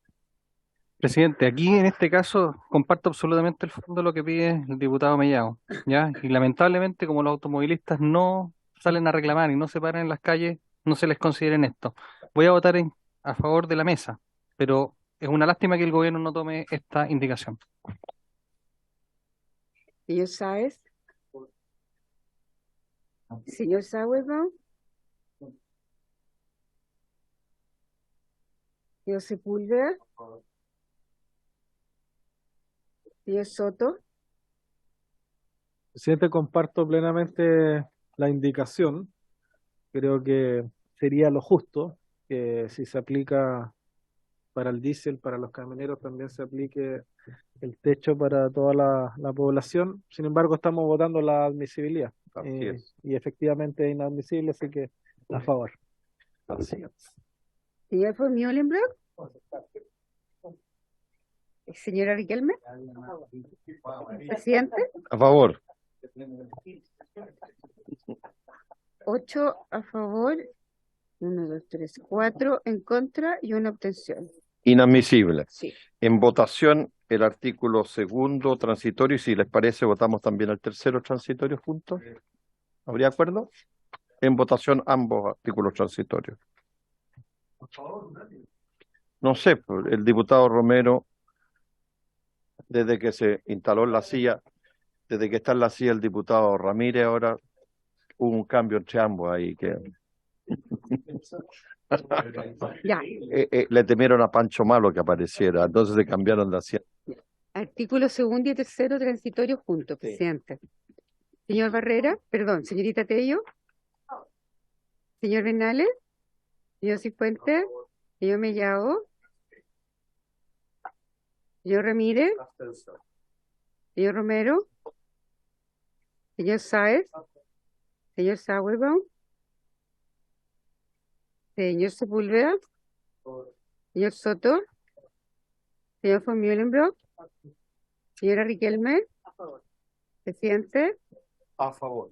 Presidente, aquí en este caso comparto absolutamente el fondo de lo que pide el diputado Mellado, ¿ya? Y lamentablemente, como los automovilistas no salen a reclamar y no se paran en las calles, no se les considera en esto. Voy a votar a favor de la mesa, pero es una lástima que el gobierno no tome esta indicación. Señor Sáez. Señor Sauerbaum. Señor Sepúlveda. Señor Soto. Presidente, comparto plenamente la indicación. Creo que sería lo justo que si se aplica para el diésel, para los camioneros, también se aplique el techo para toda la población. Sin embargo, estamos votando la admisibilidad. Y efectivamente es inadmisible, así que a favor. Así es. Señor von Mühlenbrock. Señora Riquelme. Presidente. A favor. 8 a favor, 1, 2, 3, 4 en contra y una abstención. Inadmisible. Sí. En votación el artículo segundo transitorio y si les parece votamos también el tercero transitorio juntos. ¿Habría acuerdo? En votación ambos artículos transitorios. No sé, el diputado Romero, desde que se instaló en la silla, desde que está en la silla el diputado Ramírez, ahora hubo un cambio entre ambos ahí que... Ya. Le temieron a Pancho Malo que apareciera, entonces se cambiaron de asiento. Artículo segundo y tercero transitorio juntos, presidente. Señor Barrera, perdón, señorita Tello. Señor Bernales. Señor Cifuentes. Señor Mellao. Señor Ramírez. Señor Romero. Señor Sáez. Señor Sauerbaum. Señor Sepúlveda. Señor Soto. Señor von Mühlenbrock. Señora Riquelme. Presidente. A favor.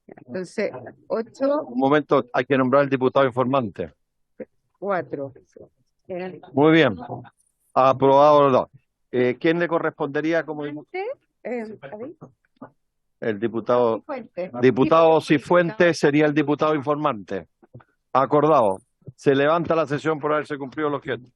Entonces, 8, Un momento, hay que nombrar al diputado informante. 4. Muy bien. Aprobado los dos. ¿Quién le correspondería como diputado? El diputado. Cifuentes. Diputado Cifuentes sería el diputado informante. Acordado. Se levanta la sesión por haberse cumplido el objeto.